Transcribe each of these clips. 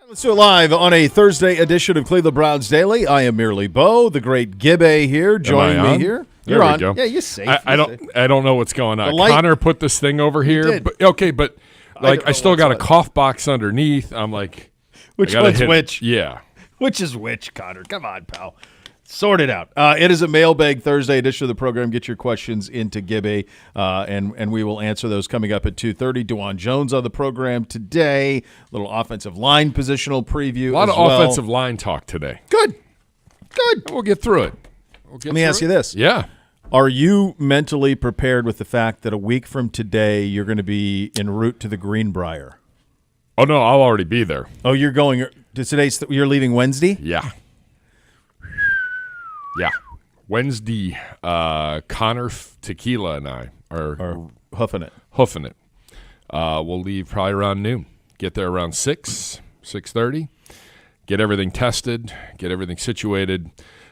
Let's do it live on a Thursday edition of Cleveland Browns Daily. I am merely Bo, the great Gibbe here, joining me here. You're on. Yeah, you're safe. I don't know what's going on. light- Connor put this thing over here. But I still got a cough box underneath. I'm like, which one's which? Yeah. Which is which, Connor? Come on, pal. Sort it out. It is a mailbag Thursday edition of the program. Get your questions into Gibbe, and we will answer those coming up at 2:30. Dawand Jones on the program today. A little offensive line positional preview. A lot of offensive line talk today. Good. We'll get through it. Let me ask you this. Yeah. Are you mentally prepared with the fact that a week from today you're going to be en route to the Greenbrier? Oh, no, I'll already be there. Oh, you're going – you're leaving Wednesday? Yeah. Yeah. Wednesday, Connor Tequila and I are hoofing it. We'll leave probably around noon. Get there around 6:30. Get everything tested, get everything situated.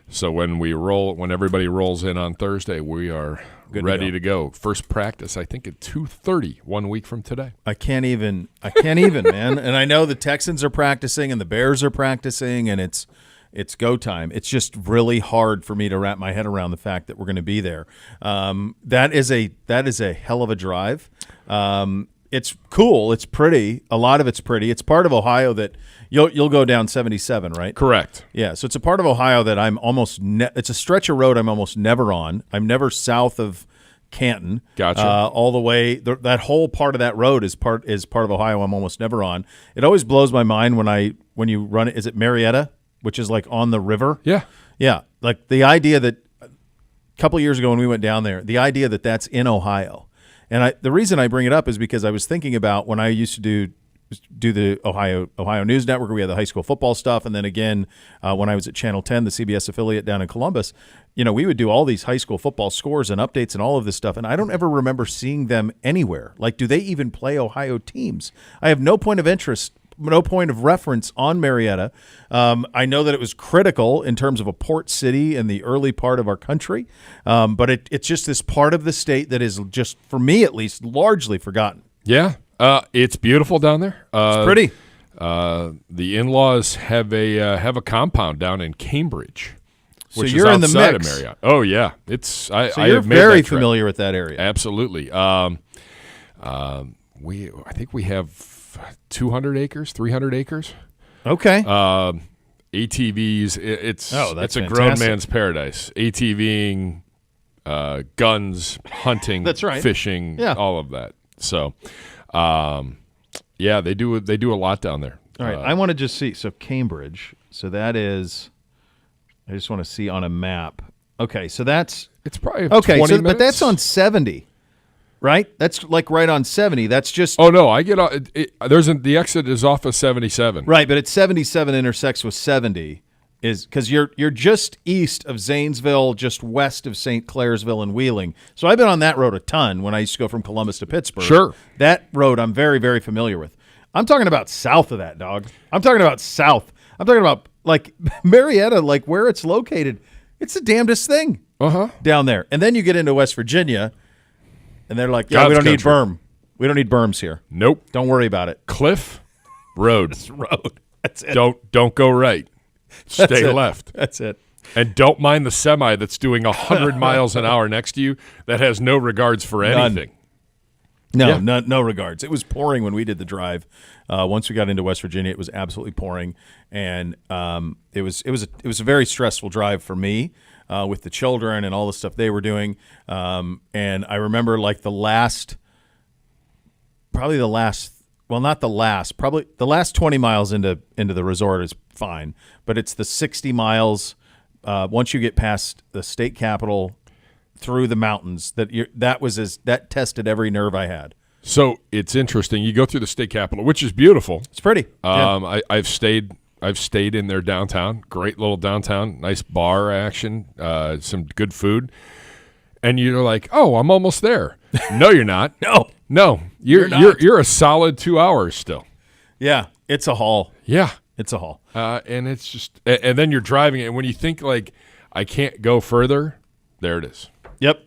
So when everybody rolls in on Thursday, we are ready to go. First practice, I think, at 2:30 1 week from today. I can't even, man. And I know the Texans are practicing and the Bears are practicing, and it's go time. It's just really hard for me to wrap my head around the fact that we're going to be there. That is a hell of a drive. It's cool. It's pretty. A lot of it's pretty. It's part of Ohio that you'll go down 77, right? Correct. Yeah. So it's a part of Ohio that I'm almost. It's a stretch of road I'm almost never on. I'm never south of Canton. Gotcha. All the way. That whole part of that road is part of Ohio I'm almost never on. It always blows my mind when you run it. Is it Marietta? Which is like on the river. Yeah. Yeah. Like the idea that a couple of years ago when we went down there, the idea that that's in Ohio. And the reason I bring it up is because I was thinking about when I used to do the Ohio News Network, we had the high school football stuff. And then again, when I was at Channel 10, the CBS affiliate down in Columbus, we would do all these high school football scores and updates and all of this stuff. And I don't ever remember seeing them anywhere. Like, do they even play Ohio teams? I have no point of interest, no point of reference on Marietta. I know that it was critical in terms of a port city in the early part of our country, but it's just this part of the state that is just, for me at least, largely forgotten. Yeah, it's beautiful down there. It's pretty. The in-laws have a compound down in Cambridge, which so you're is in the outside mix. of Marriott. Oh yeah, You're very familiar with that area. Absolutely. I think we have 200 acres, 300 acres. Okay. ATVs. It's a fantastic. grown man's paradise. ATVing, guns, hunting, That's right. fishing, all of that. So, they do a lot down there. All right. I want to just see. So Cambridge. So that is. I just want to see on a map. Okay. So that's. It's probably 20 okay. minutes. But that's on 70. Right? That's like right on 70. That's just. Oh, no. I get the exit is off of 77. Right. But it's 77 intersects with 70 because you're just east of Zanesville, just west of St. Clairsville and Wheeling. So I've been on that road a ton when I used to go from Columbus to Pittsburgh. Sure. That road I'm very, very familiar with. I'm talking about south of that, dog. I'm talking about south. I'm talking about like Marietta, like where it's located. It's the damnedest thing down there. And then you get into West Virginia. And they're like, we don't need berm. We don't need berms here. Nope. Don't worry about it. Cliff Road. It's road. That's it. Don't go right. Stay left. That's it. And don't mind the semi that's doing 100 miles an hour next to you that has no regards for anything. No regards. It was pouring when we did the drive. Once we got into West Virginia, it was absolutely pouring, and it was a very stressful drive for me. With the children and all the stuff they were doing. And I remember like the last 20 miles into the resort is fine, but it's the 60 miles once you get past the state capitol through the mountains that tested every nerve I had. So it's interesting. You go through the state capitol, which is beautiful. It's pretty. I've stayed in their downtown, great little downtown, nice bar action, some good food. And you're like, oh, I'm almost there. No, you're not. No, you're a solid 2 hours still. Yeah, it's a haul. Yeah. It's a haul. And it's just, and then you're driving it. And when you think like, I can't go further, there it is. Yep.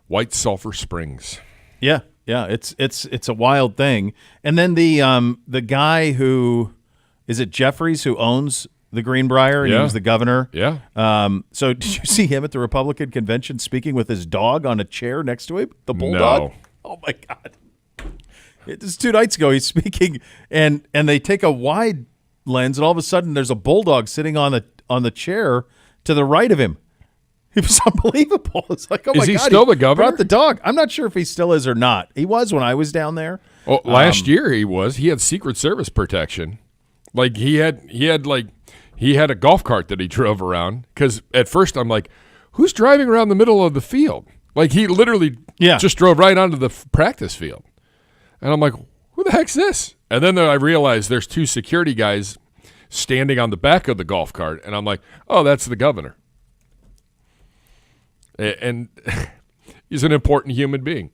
White Sulphur Springs. Yeah. Yeah. It's a wild thing. And then the guy who, Is it Jeffries who owns the Greenbrier, and he Yeah. was the governor? Yeah. So did you see him at the Republican convention speaking with his dog on a chair next to him? The bulldog? No. Oh, my God. This is 2 nights ago. He's speaking, and they take a wide lens, and all of a sudden there's a bulldog sitting on the chair to the right of him. It was unbelievable. It's like, oh, my God. Is he still the governor? Brought the dog. I'm not sure if he still is or not. He was when I was down there. Oh, last year he was. He had Secret Service protection. Like he had a golf cart that he drove around. Because at first I'm like, who's driving around the middle of the field? Like he literally just drove right onto the practice field. And I'm like, who the heck's this? And then I realized there's 2 security guys standing on the back of the golf cart. And I'm like, oh, that's the governor. And he's an important human being.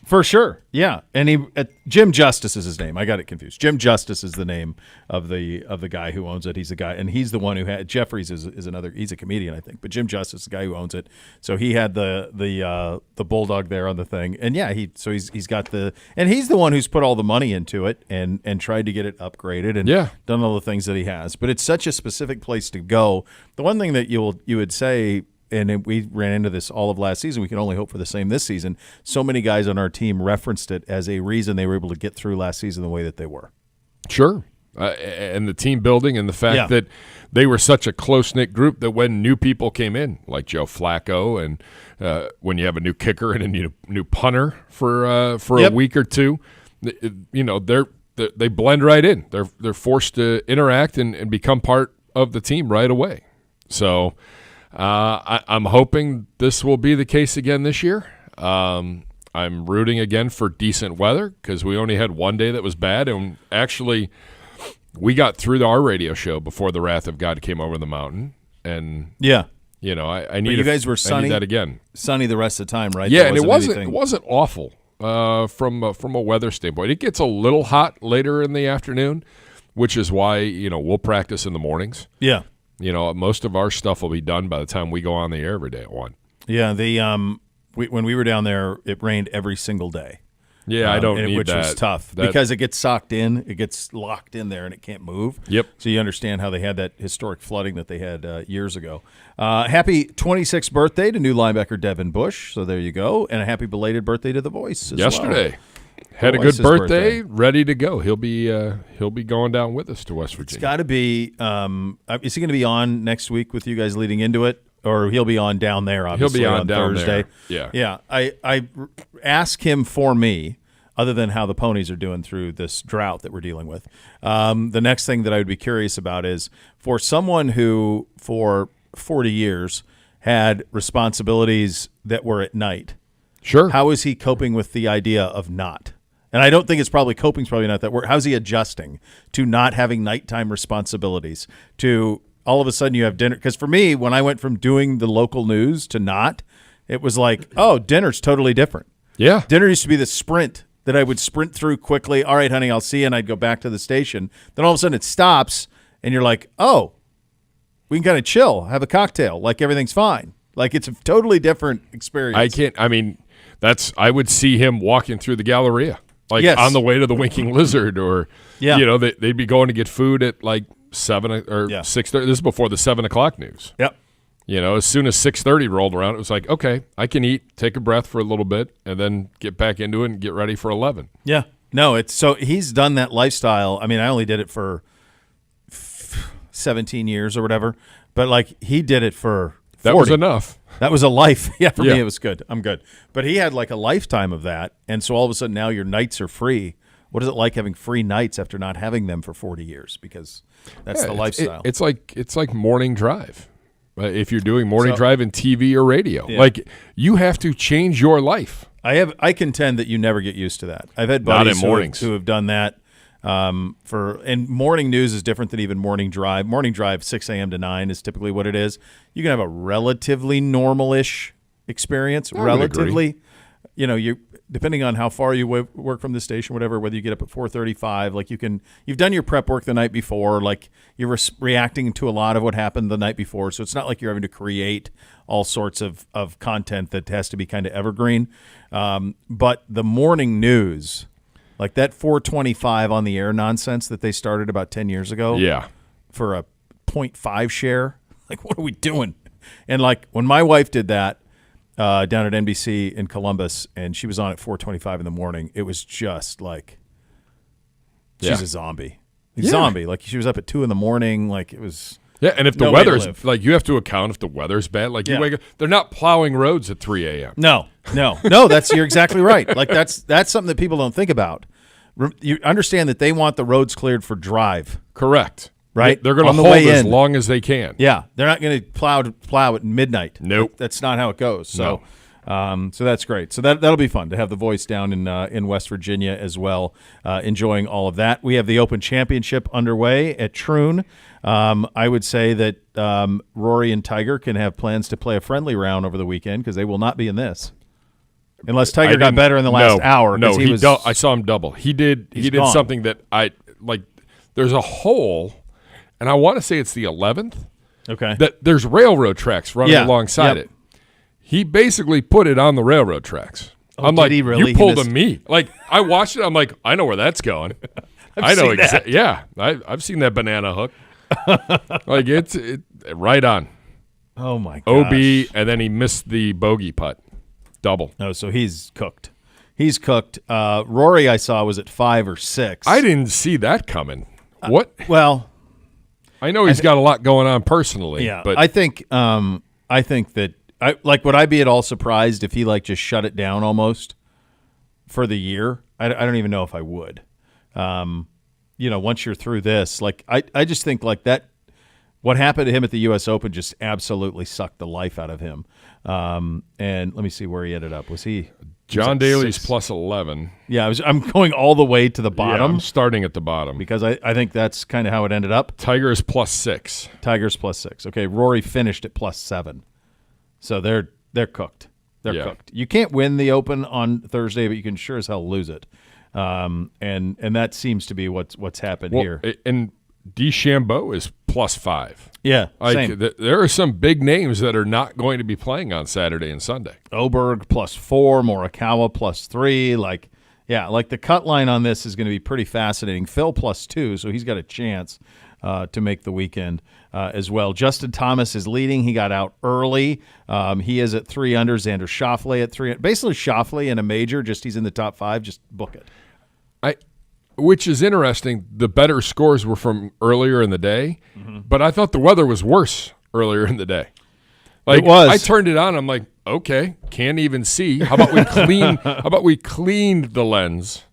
For sure, yeah. And Jim Justice is his name. I got it confused. Jim Justice is the name of the guy who owns it. He's the guy, and he's the one who had Jeffries is another. He's a comedian, I think. But Jim Justice is the guy who owns it. So he had the bulldog there on the thing, and yeah, he's got and he's the one who's put all the money into it and tried to get it upgraded and done all the things that he has. But it's such a specific place to go. The one thing that you would say. And we ran into this all of last season. We can only hope for the same this season. So many guys on our team referenced it as a reason they were able to get through last season the way that they were. Sure. And the team building and the fact that they were such a close-knit group that when new people came in, like Joe Flacco, and when you have a new kicker and a new punter for a week or two, they blend right in. They're forced to interact and become part of the team right away. So I'm hoping this will be the case again this year. I'm rooting again for decent weather because we only had one day that was bad, and actually we got through our radio show before the wrath of God came over the mountain. And I need you guys were sunny. I need that again. Sunny the rest of the time, right? Yeah, and it wasn't awful from a weather standpoint. It gets a little hot later in the afternoon, which is why we'll practice in the mornings. Yeah. Most of our stuff will be done by the time we go on the air every day at 1. Yeah, when we were down there, it rained every single day. Yeah, I don't need which that. Which was tough because it gets socked in, it gets locked in there, and it can't move. Yep. So you understand how they had that historic flooding that they had years ago. Happy 26th birthday to new linebacker Devin Bush. So there you go, and a happy belated birthday to the Voice as yesterday. Well. Had a good birthday, ready to go. He'll be going down with us to West Virginia. It's got to be. Is he going to be on next week with you guys leading into it, or he'll be on down there? Obviously, he'll be on down Thursday. There. Yeah. I ask him for me, other than how the ponies are doing through this drought that we're dealing with. The next thing that I would be curious about is for someone who for 40 years had responsibilities that were at night. Sure. How is he coping with the idea of not? And I don't think it's probably coping's probably not that word. How's he adjusting to not having nighttime responsibilities? To all of a sudden you have dinner? Because for me, when I went from doing the local news to not, it was like, oh, dinner's totally different. Yeah. Dinner used to be the sprint that I would sprint through quickly. All right, honey, I'll see you. And I'd go back to the station. Then all of a sudden it stops and you're like, oh, we can kind of chill, have a cocktail, like everything's fine. Like it's a totally different experience. I would see him walking through the Galleria, like on the way to the Winking Lizard, or they'd be going to get food at like 7 or 6:30. This is before the 7 o'clock news. Yep. As soon as 6:30 rolled around, it was like, okay, I can eat, take a breath for a little bit, and then get back into it and get ready for 11. Yeah. No, he's done that lifestyle. I mean, I only did it for 17 years or whatever, but like he did it for 40. That was enough. That was a life. Yeah, for me it was good. I'm good. But he had like a lifetime of that, and so all of a sudden now your nights are free. What is it like having free nights after not having them for 40 years? Because that's the lifestyle. It's like morning drive. If you're doing morning drive in TV or radio, like you have to change your life. I contend that you never get used to that. I've had buddies who have done that. And morning news is different than even morning drive. Morning drive, 6 a.m. to 9 is typically what it is. You can have a relatively normal-ish experience. Relatively, you depending on how far you work from the station, whatever. Whether you get up at 4:35, like you've done your prep work the night before. Like you're reacting to a lot of what happened the night before. So it's not like you're having to create all sorts of content that has to be kind of evergreen. But the morning news Like that 425 on the air nonsense that they started about 10 years ago. Yeah. For a 0.5 share. Like, what are we doing? And like when my wife did that down at NBC in Columbus, and she was on at 4:25 in the morning, it was just like she's a zombie. Zombie. Like she was up at 2 in the morning. Like it was. Yeah, and if the weather's like, you have to account if the weather's bad. Like you wake up, they're not plowing roads at 3 a.m. No. You're exactly right. Like that's something that people don't think about. You understand that they want the roads cleared for drive. Correct. Right? They're going to hold as long as they can. Yeah, they're not going to plow at midnight. Nope. That's not how it goes. So, No. So that's great. So that'll be fun to have the voice down in West Virginia as well, enjoying all of that. We have the Open Championship underway at Troon. I would say that Rory and Tiger can have plans to play a friendly round over the weekend because they will not be in this. Unless Tiger got better in the last hour. No, I saw him double. He did gone. something that I like. There's a hole, and I want to say it's the 11th. Okay. That there's railroad tracks running alongside it. He basically put it on the railroad tracks. I'm like, really? You pulled a me. Like I watched it. I'm like, I know where that's going. I know exactly. Yeah, I've seen that banana hook. Like it's right on. Oh my gosh. OB, and then he missed the bogey putt. Double. Oh, so he's cooked. He's cooked. Rory, I saw, was at 5 or 6. I didn't see that coming. What? Well, I know he's got a lot going on personally. Yeah, but I think that would I be at all surprised if he like just shut it down almost for the year? I don't even know if I would. Once you're through this, like I just think like that. What happened to him at the U.S. Open just absolutely sucked the life out of him. And let me see where he ended up. Was he John Daly's plus 11? Yeah, I'm going all the way to the bottom. Yeah, I'm starting at the bottom because I think that's kind of how it ended up. Tiger is plus 6. Tiger's plus 6. Okay, Rory finished at plus 7. So they're cooked. They're cooked. You can't win the Open on Thursday, but you can sure as hell lose it. And that seems to be what's happened here. And DeChambeau is plus 5. Yeah, same. There are some big names that are not going to be playing on Saturday and Sunday. Oberg plus 4, Morikawa plus 3. Like the cut line on this is going to be pretty fascinating. Phil plus 2, so he's got a chance to make the weekend as well. Justin Thomas is leading. He got out early. He is at 3 under. Xander Schauffele at 3. Basically, Schauffele in a major, just he's in the top 5. Just book it. Which is interesting. The better scores were from earlier in the day, but I thought the weather was worse earlier in the day. Like it was. I turned it on. I'm like, okay, can't even see. How about we clean? How about we cleaned the lens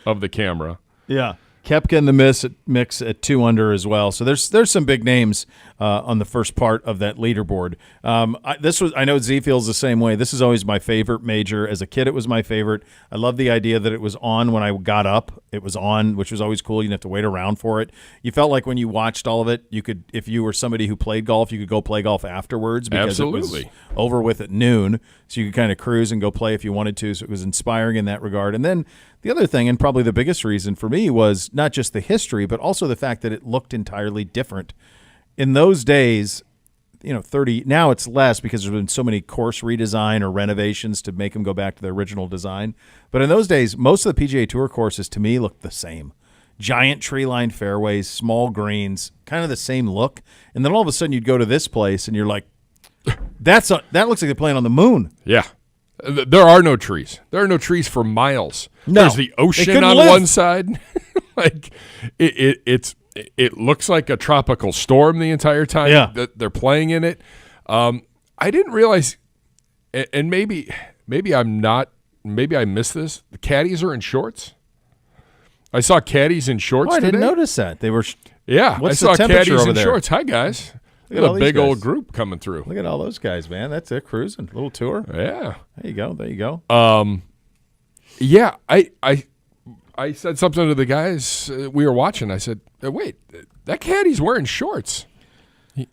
of the camera? Yeah. Koepka in the mix at 2 under as well. So there's some big names on the first part of that leaderboard. I know Z feels the same way. This is always my favorite major. As a kid, it was my favorite. I love the idea that it was on when I got up. It was on, which was always cool. You didn't have to wait around for it. You felt like when you watched all of it, you could, if you were somebody who played golf, you could go play golf afterwards because it was over with at noon. So you could kind of cruise and go play if you wanted to. So it was inspiring in that regard. And then the other thing, and probably the biggest reason for me, was not just the history, but also the fact that it looked entirely different. In those days, 30, now it's less because there's been so many course redesign or renovations to make them go back to their original design. But in those days, most of the PGA Tour courses to me looked the same. Giant tree-lined fairways, small greens, kind of the same look. And then all of a sudden you'd go to this place and you're like, that looks like they're playing on the moon. Yeah. There are no trees. There are no trees for miles. No, there's the ocean on one side. Like it looks like a tropical storm the entire time that they're playing in it. I didn't realize, and maybe I missed this. The caddies are in shorts. I saw caddies in shorts today. I didn't notice that. They were. I saw caddies in shorts. Hi guys. Look at a big old group coming through. Look at all those guys, man. That's it, cruising. Little tour. Yeah. There you go. Yeah, I said something to the guys we were watching. I said, wait, that caddy's wearing shorts. Did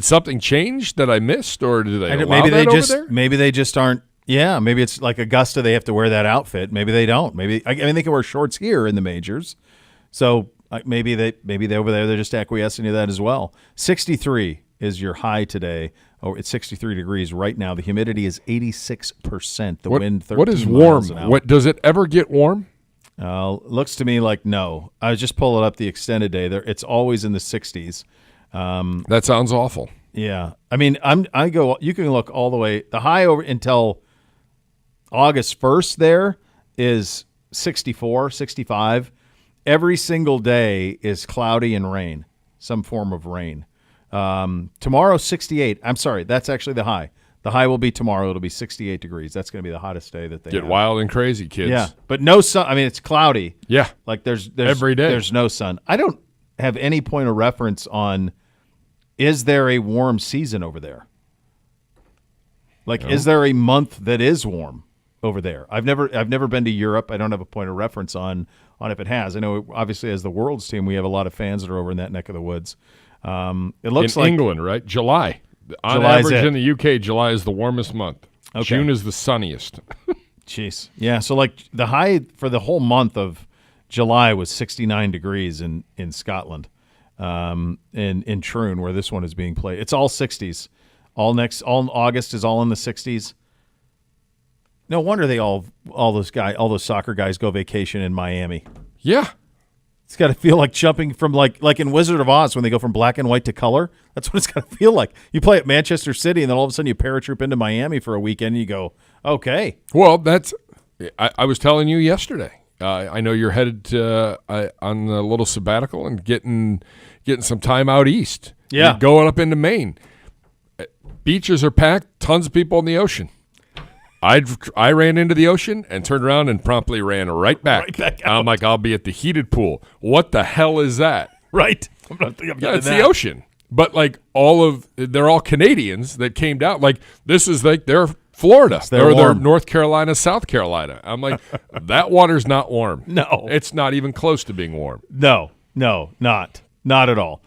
something change that I missed, or do they allow that over there? Maybe they just aren't. Yeah, maybe it's like Augusta. They have to wear that outfit. Maybe they don't. Maybe they can wear shorts here in the majors. So maybe they over there they're just acquiescing to that as well. 63 is your high today Oh, it's 63 degrees right now. The humidity is 86%. The wind 13 What is miles warm? an hour. What does it ever get warm? Looks to me like no. I was just pulling up the extended day. There, it's always in the 60s. That sounds awful. Yeah, I mean, I go. You can look all the way. The high over until August 1st. There is 64, 65. Every single day is cloudy and rain, some form of rain. Tomorrow 68. I'm sorry, that's actually the high. The high will be tomorrow. It'll be 68 degrees. That's going to be the hottest day that they Get have. wild and crazy, kids. Yeah, but no sun. I mean, it's cloudy. Yeah. Like there's Every day. There's no sun. I don't have any point of reference on. Is there a warm season over there? Like, is there a month that is warm over there? I've never been to Europe. I don't have a point of reference on if it has. I know obviously as the World's team, we have a lot of fans that are over in that neck of the woods. It looks in like England, right? July. On July's average it. in the UK, July is the warmest month. Okay. June is the sunniest. Jeez. Yeah, so like the high for the whole month of July was 69 degrees in Scotland, in Troon, where this one is being played. It's all 60s. All August is all in the 60s. No wonder all those soccer guys go vacation in Miami. Yeah. It's got to feel like jumping from like in Wizard of Oz when they go from black and white to color. That's what it's got to feel like. You play at Manchester City, and then all of a sudden you paratroop into Miami for a weekend, and you go, okay. Well, I was telling you yesterday. I know you're headed on a little sabbatical and getting some time out east. Yeah. You're going up into Maine. Beaches are packed. Tons of people in the ocean. I ran into the ocean and turned around and promptly ran right back. Right back out. I'm like, I'll be at the heated pool. What the hell is that? Right. I'm not thinking Yeah, of it's that. the ocean. But like they're all Canadians that came down. Like this is like they're Florida They're or they're warm. North Carolina, South Carolina. I'm like, that water's not warm. No. It's not even close to being warm. No, not at all.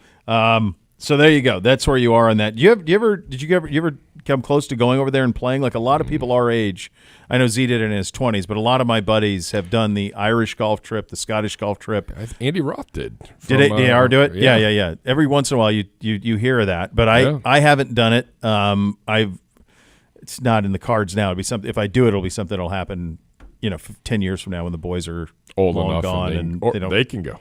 So there you go. That's where you are on that. Did you ever come close to going over there and playing? Like a lot of people our age, I know Z did it in his 20s, but a lot of my buddies have done the Irish golf trip, the Scottish golf trip. Andy Roth did. Did they do it? Yeah. Every once in a while you hear of that, but I haven't done it. It's not in the cards now. It'll be something. If I do it, it'll be something that'll happen, 10 years from now when the boys are Old long enough gone and they don't. they can go.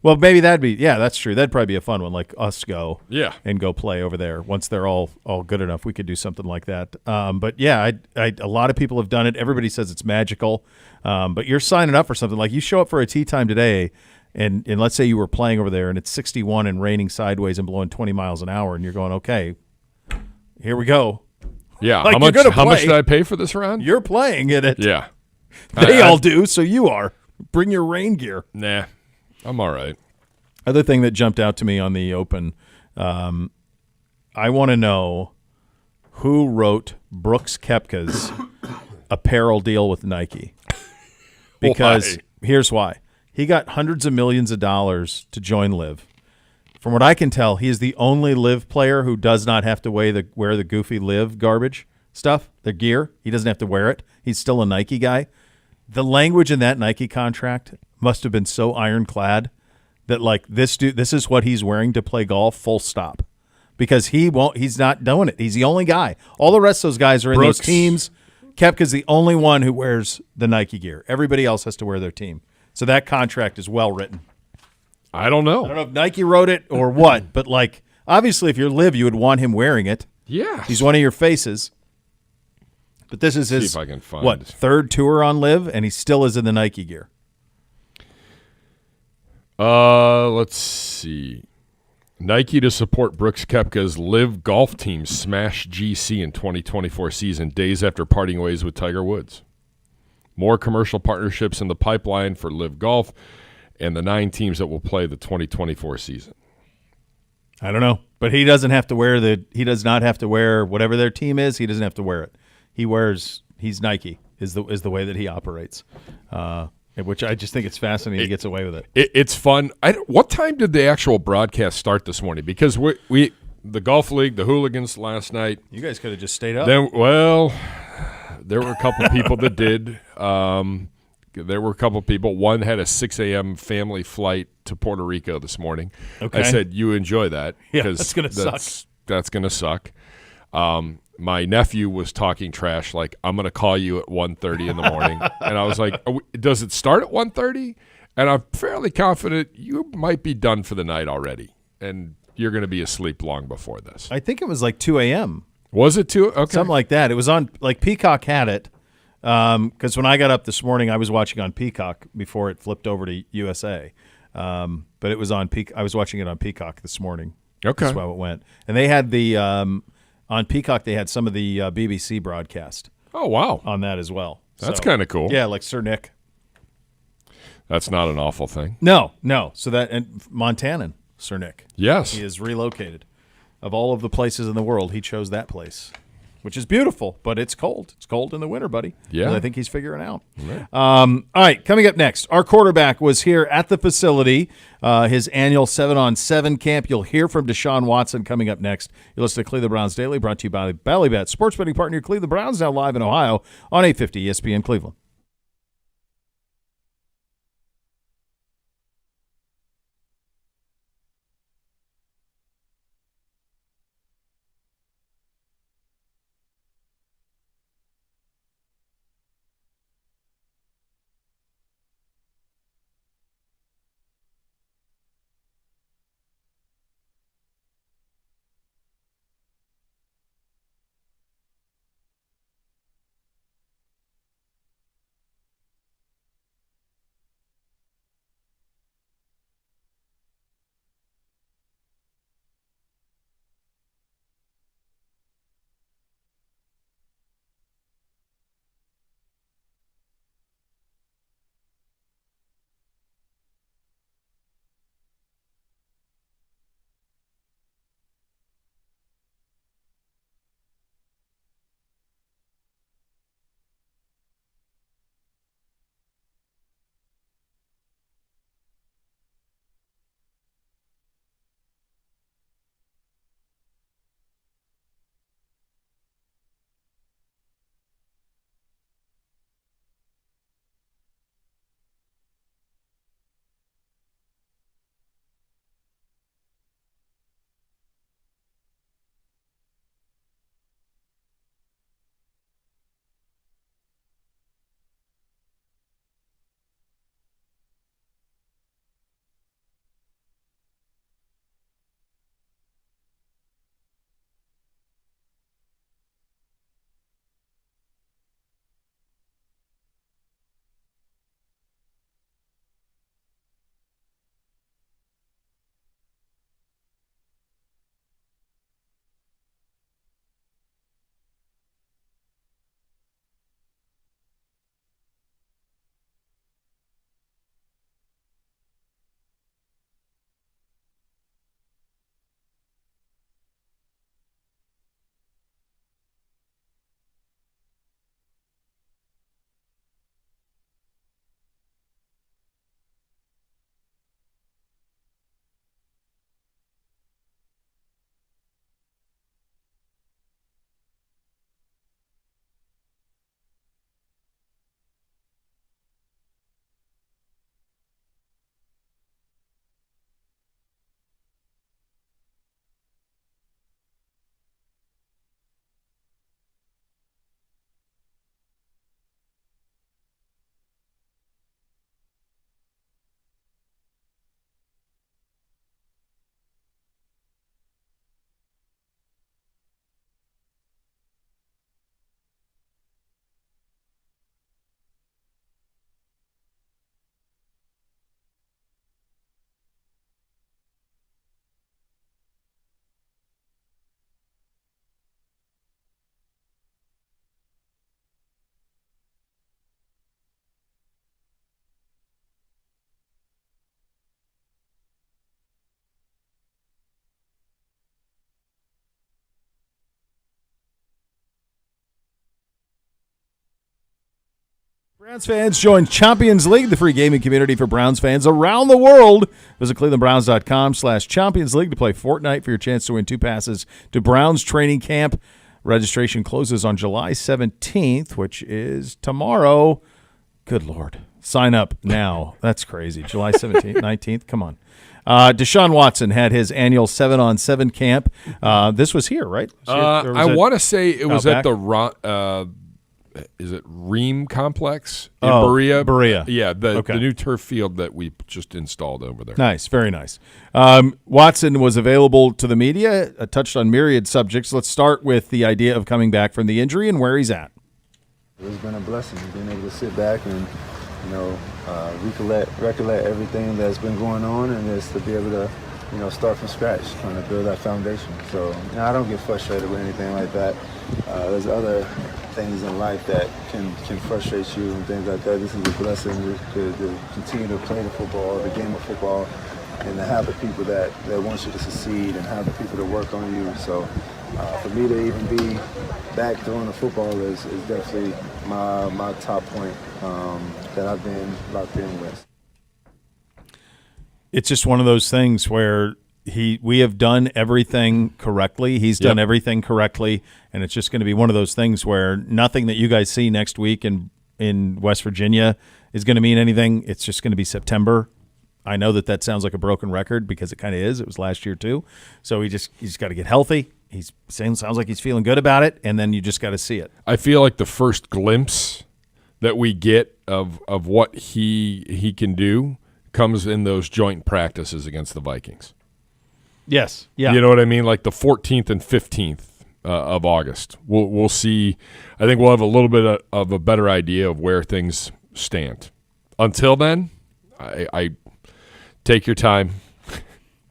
Well, maybe that's true. That'd probably be a fun one, like us go and go play over there. Once they're all good enough, we could do something like that. But yeah, a lot of people have done it. Everybody says it's magical. But you're signing up for something. Like you show up for a tee time today, and let's say you were playing over there and it's 61 and raining sideways and blowing 20 miles an hour, and you're going, okay, here we go. Yeah. Like, how much did I pay for this round? You're playing in it. Yeah. They all do, so you are. Bring your rain gear. Nah. I'm all right. Other thing that jumped out to me on the Open, I want to know who wrote Brooks Koepka's apparel deal with Nike. Because here's why. He got hundreds of millions of dollars to join Live. From what I can tell, he is the only Live player who does not have to wear the goofy Live garbage stuff, the gear. He doesn't have to wear it. He's still a Nike guy. The language in that Nike contract must have been so ironclad that like this is what he's wearing to play golf, full stop. Because he's not doing it. He's the only guy. All the rest of those guys are in those teams. Koepka's the only one who wears the Nike gear. Everybody else has to wear their team. So that contract is well written. I don't know. I don't know if Nike wrote it or what, but like obviously if you're Live, you would want him wearing it. Yeah. He's one of your faces. But this is his if I can find third tour on Live, and he still is in the Nike gear. Let's see. Nike to support Brooks Koepka's Live golf team smash GC in 2024 season, days after parting ways with Tiger Woods. More commercial partnerships in the pipeline for Live Golf and the 9 teams that will play the 2024 season. I don't know, but he doesn't have to wear he does not have to wear whatever their team is. He doesn't have to wear it. He's Nike is the way that he operates. Which I just think it's fascinating he gets away with it. It's fun. What time did the actual broadcast start this morning? Because we the golf league, the hooligans last night. You guys could have just stayed up. There were a couple people that did. There were a couple people. One had a 6 a.m. family flight to Puerto Rico this morning. Okay. I said, you enjoy that. Yeah, that's going to suck. That's going to suck. My nephew was talking trash like, I'm going to call you at 1:30 in the morning. And I was like, does it start at 1:30? And I'm fairly confident you might be done for the night already. And you're going to be asleep long before this. I think it was like 2 a.m. Was it 2? Okay. Something like that. It was on, like, Peacock had it. Because when I got up this morning, I was watching on Peacock before it flipped over to USA. But it was on I was watching it on Peacock this morning. Okay. That's how it went. And they had on Peacock, they had some of the BBC broadcast. Oh, wow. On that as well. That's kind of cool. Yeah, like Sir Nick. That's not an awful thing. No. So and Montanan, Sir Nick. Yes. He is relocated. Of all of the places in the world, he chose that place, which is beautiful, but it's cold. It's cold in the winter, buddy. Yeah. I think he's figuring it out. Right. All right, coming up next, our quarterback was here at the facility, his annual 7-on-7 camp. You'll hear from Deshaun Watson coming up next. You'll listen to Cleveland Browns Daily, brought to you by Ballybet, sports betting partner Cleveland Browns, now live in Ohio on 850 ESPN Cleveland. Browns fans, join Champions League, the free gaming community for Browns fans around the world. Visit clevelandbrowns.com/Champions League to play Fortnite for your chance to win 2 passes to Browns training camp. Registration closes on July 17th, which is tomorrow. Good Lord. Sign up now. That's crazy. July 17th, 19th. Come on. Deshaun Watson had his annual 7-on-7 camp. This was here, right? I want to say it was at back? the is it Ream Complex in Berea? Berea. Yeah, the new turf field that we just installed over there. Nice, very nice. Watson was available to the media, touched on myriad subjects. Let's start with the idea of coming back from the injury and where he's at. It's been a blessing being able to sit back and, recollect everything that's been going on, and just to be able to, start from scratch, trying to build that foundation. So, I don't get frustrated with anything like that. There's other things in life that can frustrate you and things like that. This is a blessing to continue to play the football, the game of football, and to have the people that want you to succeed and have the people to work on you. So for me to even be back throwing the football is definitely my top point that I've been locked in with. It's just one of those things where we have done everything correctly. He's done everything correctly, and it's just going to be one of those things where nothing that you guys see next week in West Virginia is going to mean anything. It's just going to be September. I know that sounds like a broken record because it kind of is. It was last year too. So he's got to get healthy. Sounds like he's feeling good about it, and then you just got to see it. I feel like the first glimpse that we get of what he can do comes in those joint practices against the Vikings. Yes. Yeah. You know what I mean? Like the 14th and 15th of August. We'll see. I think we'll have a little bit of a better idea of where things stand. Until then, I take your time.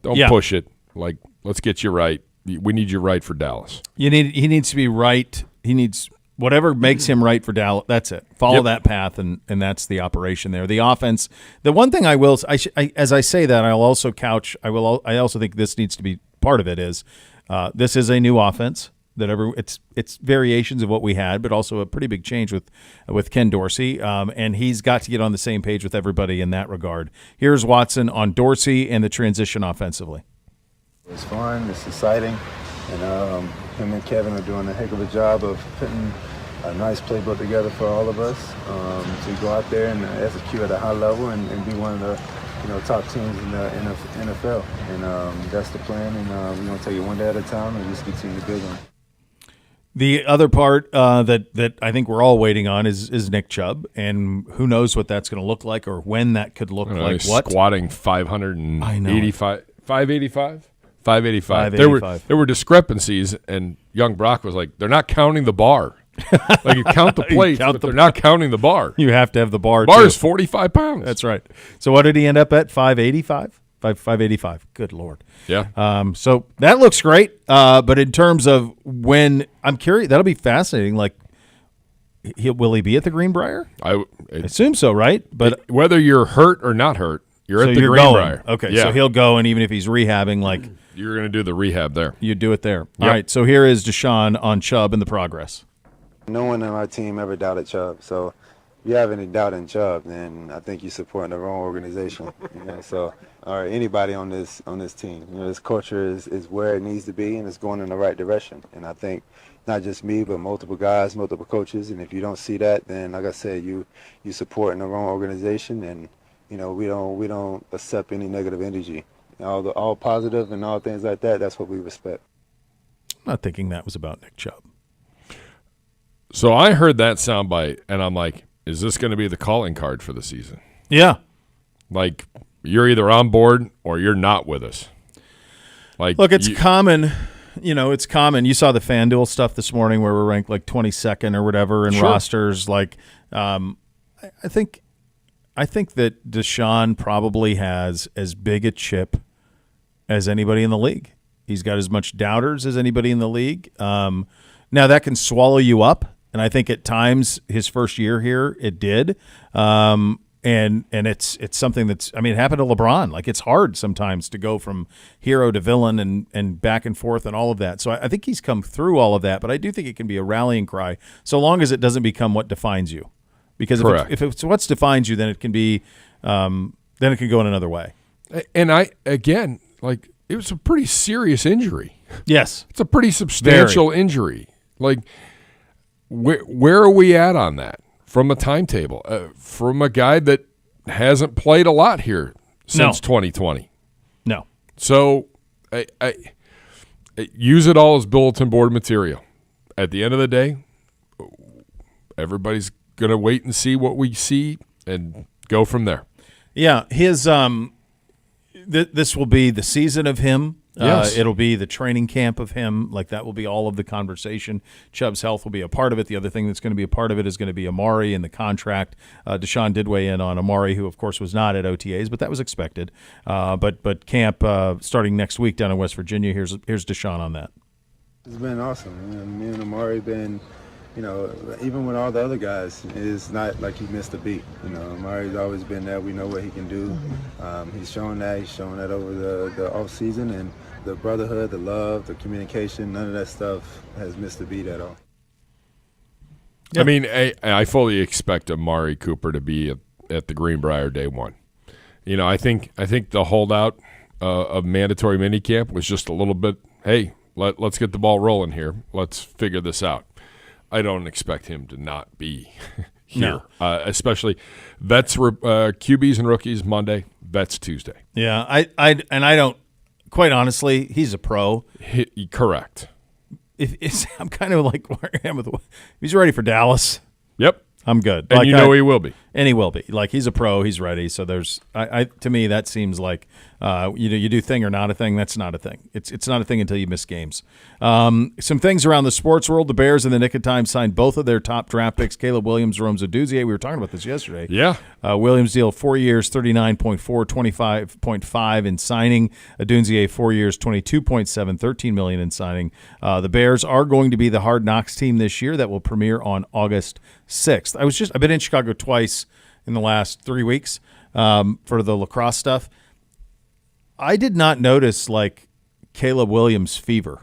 Don't push it. Like, let's get you right. We need you right for Dallas. He needs to be right. He needs whatever makes him right for Dallas. That's it. Follow that path, and that's the operation there. The offense. The one thing as I say that, I'll also couch. I also think this needs to be part of it. Is this is a new offense it's variations of what we had, but also a pretty big change with Ken Dorsey, and he's got to get on the same page with everybody in that regard. Here's Watson on Dorsey and the transition offensively. It's fun. It's exciting. And him and Kevin are doing a heck of a job of putting a nice playbook together for all of us to go out there and execute at a high level and be one of the top teams in the NFL. And that's the plan. And we're going to take it one day at a time and just continue to build on it. The other part that I think we're all waiting on is Nick Chubb, and who knows what that's going to look like or when that could look like. What squatting 585, 585. 585. 585. There were discrepancies, and young Brock was like, "They're not counting the bar. Like you count the plates, but they're not counting the bar. You have to have the bar. The bar too. is 45 pounds. That's right. So what did he end up at? 585. 585. Good Lord. Yeah. So that looks great. But in terms of when, I'm curious. That'll be fascinating. Like, will he be at the Greenbrier? I assume so, right? But whether you're hurt or not hurt, you're at the Greenbrier. Okay, yeah. So he'll go, and even if he's rehabbing, like you're going to do the rehab there. You do it there. Yep. All right. So here is Deshaun on Chubb and the progress. No one on our team ever doubted Chubb. So if you have any doubt in Chubb, then I think you're supporting the wrong organization. So or anybody on this team. This culture is where it needs to be, and it's going in the right direction. And I think not just me, but multiple guys, multiple coaches. And if you don't see that, then like I said, you supporting the wrong organization, and we don't accept any negative energy. All positive and all things like that. That's what we respect. I'm not thinking that was about Nick Chubb. So I heard that soundbite, and I'm like, is this going to be the calling card for the season? Yeah. Like, you're either on board or you're not with us. Like, look, it's common. It's common. You saw the FanDuel stuff this morning where we're ranked like 22nd or whatever in rosters. Like, I think that Deshaun probably has as big a chip as anybody in the league. He's got as much doubters as anybody in the league. Now, that can swallow you up, and I think at times his first year here it did. And it's something that's, it happened to LeBron. Like, it's hard sometimes to go from hero to villain and back and forth and all of that. So I think he's come through all of that, but I do think it can be a rallying cry so long as it doesn't become what defines you. Because if it's what defines you, then it can be, then it can go in another way. And it was a pretty serious injury. Yes. It's a pretty substantial injury. Like, where are we at on that from a timetable? From a guy that hasn't played a lot here since 2020. No. So I use it all as bulletin board material. At the end of the day, everybody's going to wait and see what we see and go from there. Yeah, his this will be the season of him. Yes. It'll be the training camp of him. Like, that will be all of the conversation. Chubb's health will be a part of it. The other thing that's going to be a part of it is going to be Amari and the contract. Deshaun did weigh in on Amari, who, of course, was not at OTAs, but that was expected. But camp starting next week down in West Virginia, here's Deshaun on that. It's been awesome. Me and Amari been, even with all the other guys, it's not like he missed a beat. Amari's always been there. We know what he can do. He's shown that. He's shown that over the off season, and the brotherhood, the love, the communication, none of that stuff has missed a beat at all. Yep. I mean, I fully expect Amari Cooper to be at the Greenbrier day one. I think the holdout of mandatory minicamp was just a little bit, hey, let's get the ball rolling here. Let's figure this out. I don't expect him to not be here, especially vets, QBs and rookies Monday, vets Tuesday. Yeah, I don't. Quite honestly, he's a pro. Correct. I'm kind of like where I am with. He's ready for Dallas. Yep. I'm good. And he will be. And he will be. Like, he's a pro. He's ready. So there's, to me, that seems like, you do thing or not a thing. That's not a thing. It's not a thing until you miss games. Some things around the sports world. The Bears in the nick of time signed both of their top draft picks, Caleb Williams, Rome Odunze. We were talking about this yesterday. Yeah. Williams deal 4 years, 39.4, 25.5 in signing. Odunze 4 years, 22.7, 13 million in signing. The Bears are going to be the Hard Knocks team this year that will premiere on August 6th. I've been in Chicago twice in the last 3 weeks for the lacrosse stuff. I did not notice like Caleb Williams fever.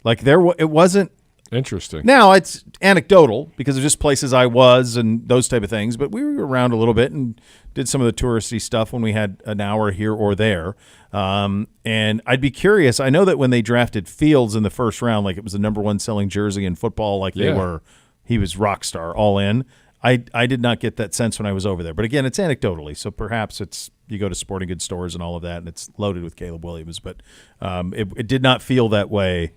Like it wasn't interesting. Now it's anecdotal because of just places I was and those type of things. But we were around a little bit and did some of the touristy stuff when we had an hour here or there. And I'd be curious. I know that when they drafted Fields in the first round, like it was the number one selling jersey in football, like he was rock star all in. I did not get that sense when I was over there. But again, it's anecdotally. So perhaps you go to sporting goods stores and all of that, and it's loaded with Caleb Williams. But it did not feel that way.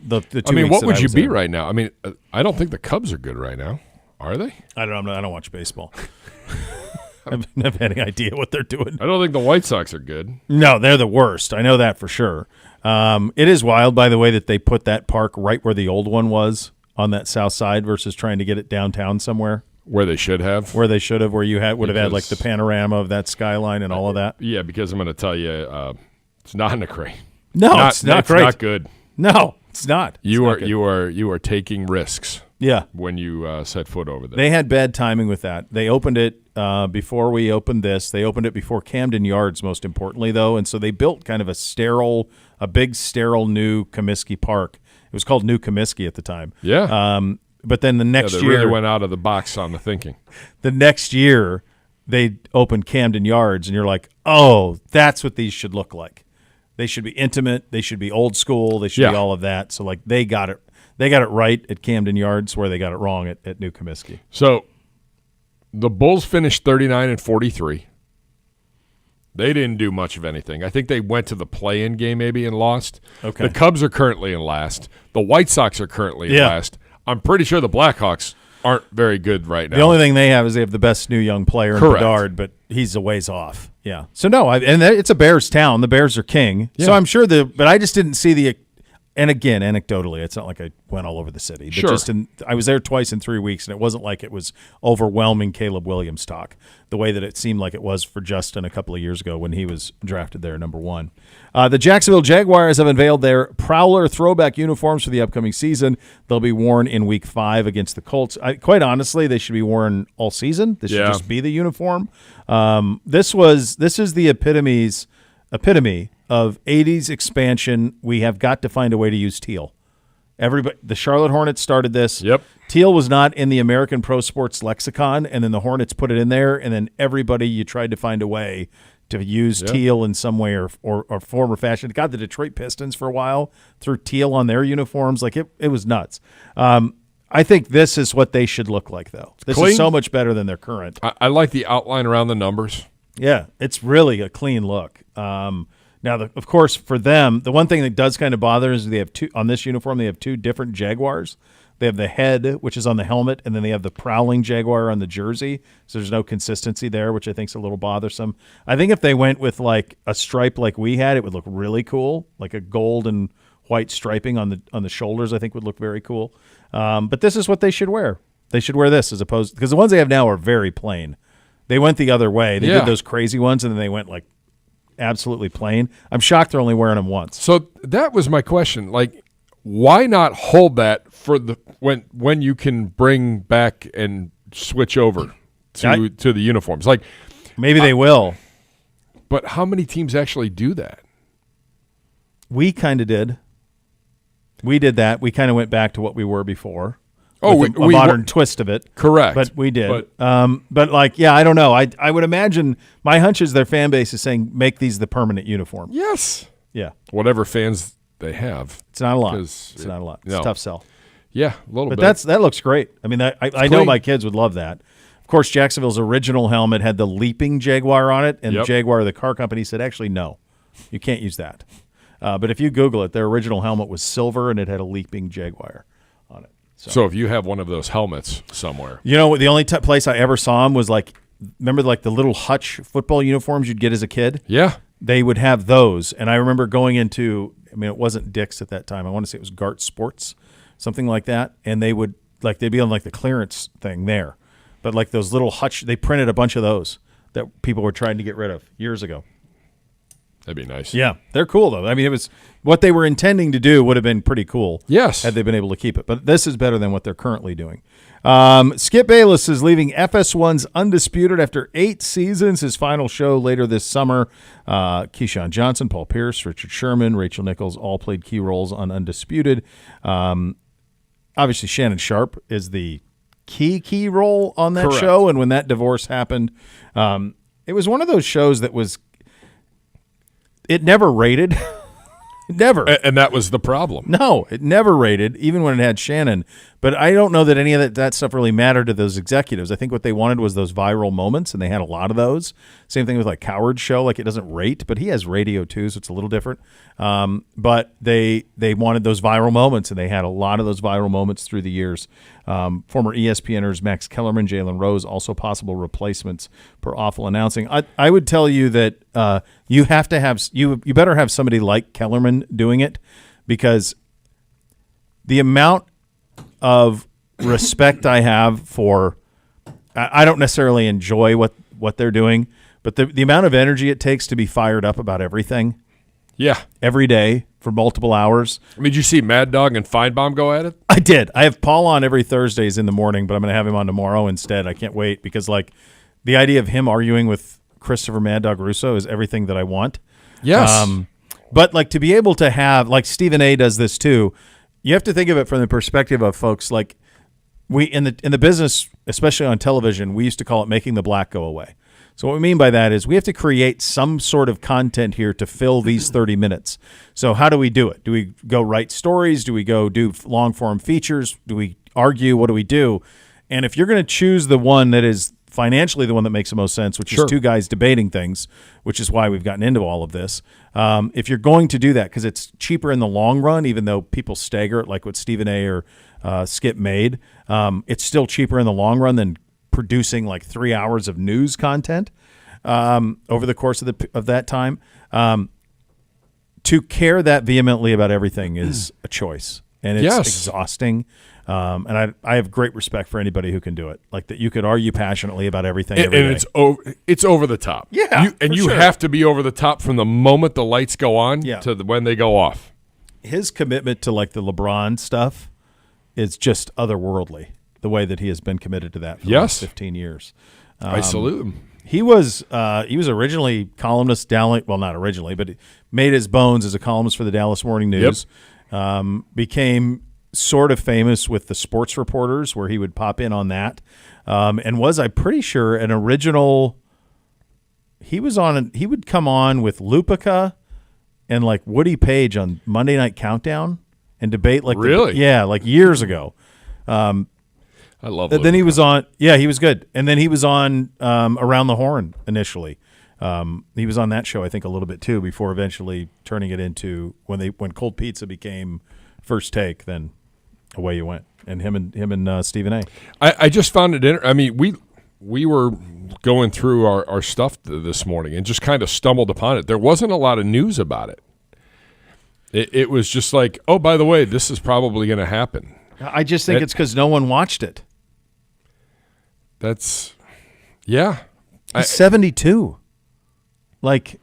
The 2 weeks what would you be there. right now? I mean, I don't think the Cubs are good right now. Are they? I don't know. I don't watch baseball. I don't have any idea what they're doing. I don't think the White Sox are good. No, they're the worst. I know that for sure. It is wild, by the way, that they put that park right where the old one was on that south side versus trying to get it downtown somewhere. Where they should have. Where you would have had like the panorama of that skyline and all of that. Yeah, because I'm going to tell you, it's not great. No, it's not great. It's not good. No, it's not. You are taking risks. Yeah. When you set foot over there. They had bad timing with that. They opened it before we opened this. They opened it before Camden Yards, most importantly, though. And so they built kind of a big sterile new Comiskey Park. It was called New Comiskey at the time. Yeah. But then the next they year. really went out of the box on the thinking. The next year, they opened Camden Yards, and you're like, oh, that's what these should look like. They should be intimate. They should be old school. They should be all of that. So, like, they got it right at Camden Yards where they got it wrong at New Comiskey. So, the Bulls finished 39-43. They didn't do much of anything. I think they went to the play-in game maybe and lost. Okay. The Cubs are currently in last. The White Sox are currently in last. I'm pretty sure the Blackhawks aren't very good right now. The only thing they have is they have the best new young player in Bedard, but he's a ways off. Yeah. So, no, it's a Bears town. The Bears are king. Yeah. So I'm sure but I just didn't see and again, anecdotally, it's not like I went all over the city. But sure. I was there twice in 3 weeks, and it wasn't like it was overwhelming Caleb Williams talk, the way that it seemed like it was for Justin a couple of years ago when he was drafted there, number one. The Jacksonville Jaguars have unveiled their Prowler throwback uniforms for the upcoming season. They'll be worn in Week 5 against the Colts. Quite honestly, they should be worn all season. This should just be the uniform. This is the epitome of 80s expansion. We have got to find a way to use teal. The Charlotte Hornets started this. Yep. Teal was not in the American pro sports lexicon, and then the Hornets put it in there, and then you tried to find a way to use teal in some way or form or fashion. It got the Detroit Pistons for a while, threw teal on their uniforms. Like it was nuts. I think this is what they should look like, though. This is so much better than their current. I like the outline around the numbers. Yeah, it's really a clean look. Now, of course, for them, the one thing that does kind of bother is they have on this uniform. They have two different Jaguars. They have the head, which is on the helmet, and then they have the prowling Jaguar on the jersey. So there's no consistency there, which I think is a little bothersome. I think if they went with like a stripe like we had, it would look really cool, like a gold and white striping on the shoulders. I think would look very cool. But this is what they should wear. They should wear this as opposed because the ones they have now are very plain. They went the other way. They did those crazy ones, and then they went like absolutely plain. I'm shocked they're only wearing them once. So that was my question. Like, why not hold that for the when you can bring back and switch over to the uniforms? Like, maybe they will. But how many teams actually do that? We kind of did. We did that. We kind of went back to what we were before. Oh, a modern twist of it. Correct. But we did. But like, yeah, I don't know. I would imagine my hunch is their fan base is saying make these the permanent uniform. Yes. Yeah. Whatever fans they have. It's not a lot. It's not a lot. It's a tough sell. Yeah, a little bit. But that looks great. I mean, I know my kids would love that. Of course, Jacksonville's original helmet had the leaping Jaguar on it, and Jaguar, the car company, said, actually, no, you can't use that. But if you Google it, their original helmet was silver, and it had a leaping Jaguar on it. So if you have one of those helmets somewhere. You know, the only place I ever saw them was like, remember like the little Hutch football uniforms you'd get as a kid? Yeah. They would have those. And I remember going into, I mean, it wasn't Dick's at that time. I want to say it was Gart Sports, something like that. And they would, like, they'd be on like the clearance thing there. But like those little Hutch, they printed a bunch of those that people were trying to get rid of years ago. That'd be nice. Yeah, they're cool though. I mean, it was what they were intending to do would have been pretty cool. Yes, had they been able to keep it. But this is better than what they're currently doing. Skip Bayless is leaving FS1's Undisputed after 8 seasons. His final show later this summer. Keyshawn Johnson, Paul Pierce, Richard Sherman, Rachel Nichols all played key roles on Undisputed. Obviously, Shannon Sharp is the key role on that show. And when that divorce happened, it was one of those shows that was. It never rated. Never. And that was the problem. No, it never rated, even when it had Shannon. But I don't know that any of that stuff really mattered to those executives. I think what they wanted was those viral moments, and they had a lot of those. Same thing with like Coward's show. Like it doesn't rate, but he has radio too, so it's a little different. But they wanted those viral moments, and they had a lot of those viral moments through the years. Former ESPNers Max Kellerman, Jalen Rose, also possible replacements for awful announcing. I would tell you that you have to have you better have somebody like Kellerman doing it, because the amount of respect I have for I don't necessarily enjoy what they're doing, but the amount of energy it takes to be fired up about everything. Yeah. Every day for multiple hours. I mean, did you see Mad Dog and Feinbaum go at it? I did. I have Paul on every Thursdays in the morning, but I'm going to have him on tomorrow instead. I can't wait because, like, the idea of him arguing with Christopher Mad Dog Russo is everything that I want. Yes. But, like, to be able to have, like, Stephen A. does this too, you have to think of it from the perspective of folks like we in the business, especially on television, we used to call it making the black go away. So what we mean by that is we have to create some sort of content here to fill these 30 minutes. So how do we do it? Do we go write stories? Do we go do long-form features? Do we argue? What do we do? And if you're going to choose the one that is financially the one that makes the most sense, which is two guys debating things, which is why we've gotten into all of this, if you're going to do that, because it's cheaper in the long run, even though people stagger it like what Stephen A. or Skip made, it's still cheaper in the long run than producing like 3 hours of news content over the course of that time. To care that vehemently about everything is a choice, and it's exhausting. And I have great respect for anybody who can do it. Like that, you could argue passionately about everything. And it's over the top. Yeah, you have to be over the top from the moment the lights go on to when they go off. His commitment to like the LeBron stuff is just otherworldly. The way that he has been committed to that for the last 15 years. I salute him. He was originally columnist down, well, not originally, but made his bones as a columnist for the Dallas Morning News. Became sort of famous with the sports reporters, where he would pop in on that, and was, I'm pretty sure, an original. He would come on with Lupica and like Woody Page on Monday Night Countdown and debate like like years ago. I love that. Then he was on, he was good. And then he was on Around the Horn initially. He was on that show, I think, a little bit too, before eventually turning it into when Cold Pizza became First Take. Then away you went, and him and Stephen A. I just found it. I mean, we were going through our stuff this morning and just kind of stumbled upon it. There wasn't a lot of news about it. It was just like, oh, by the way, this is probably going to happen. I just think it's because no one watched it. Yeah. He's 72. Like,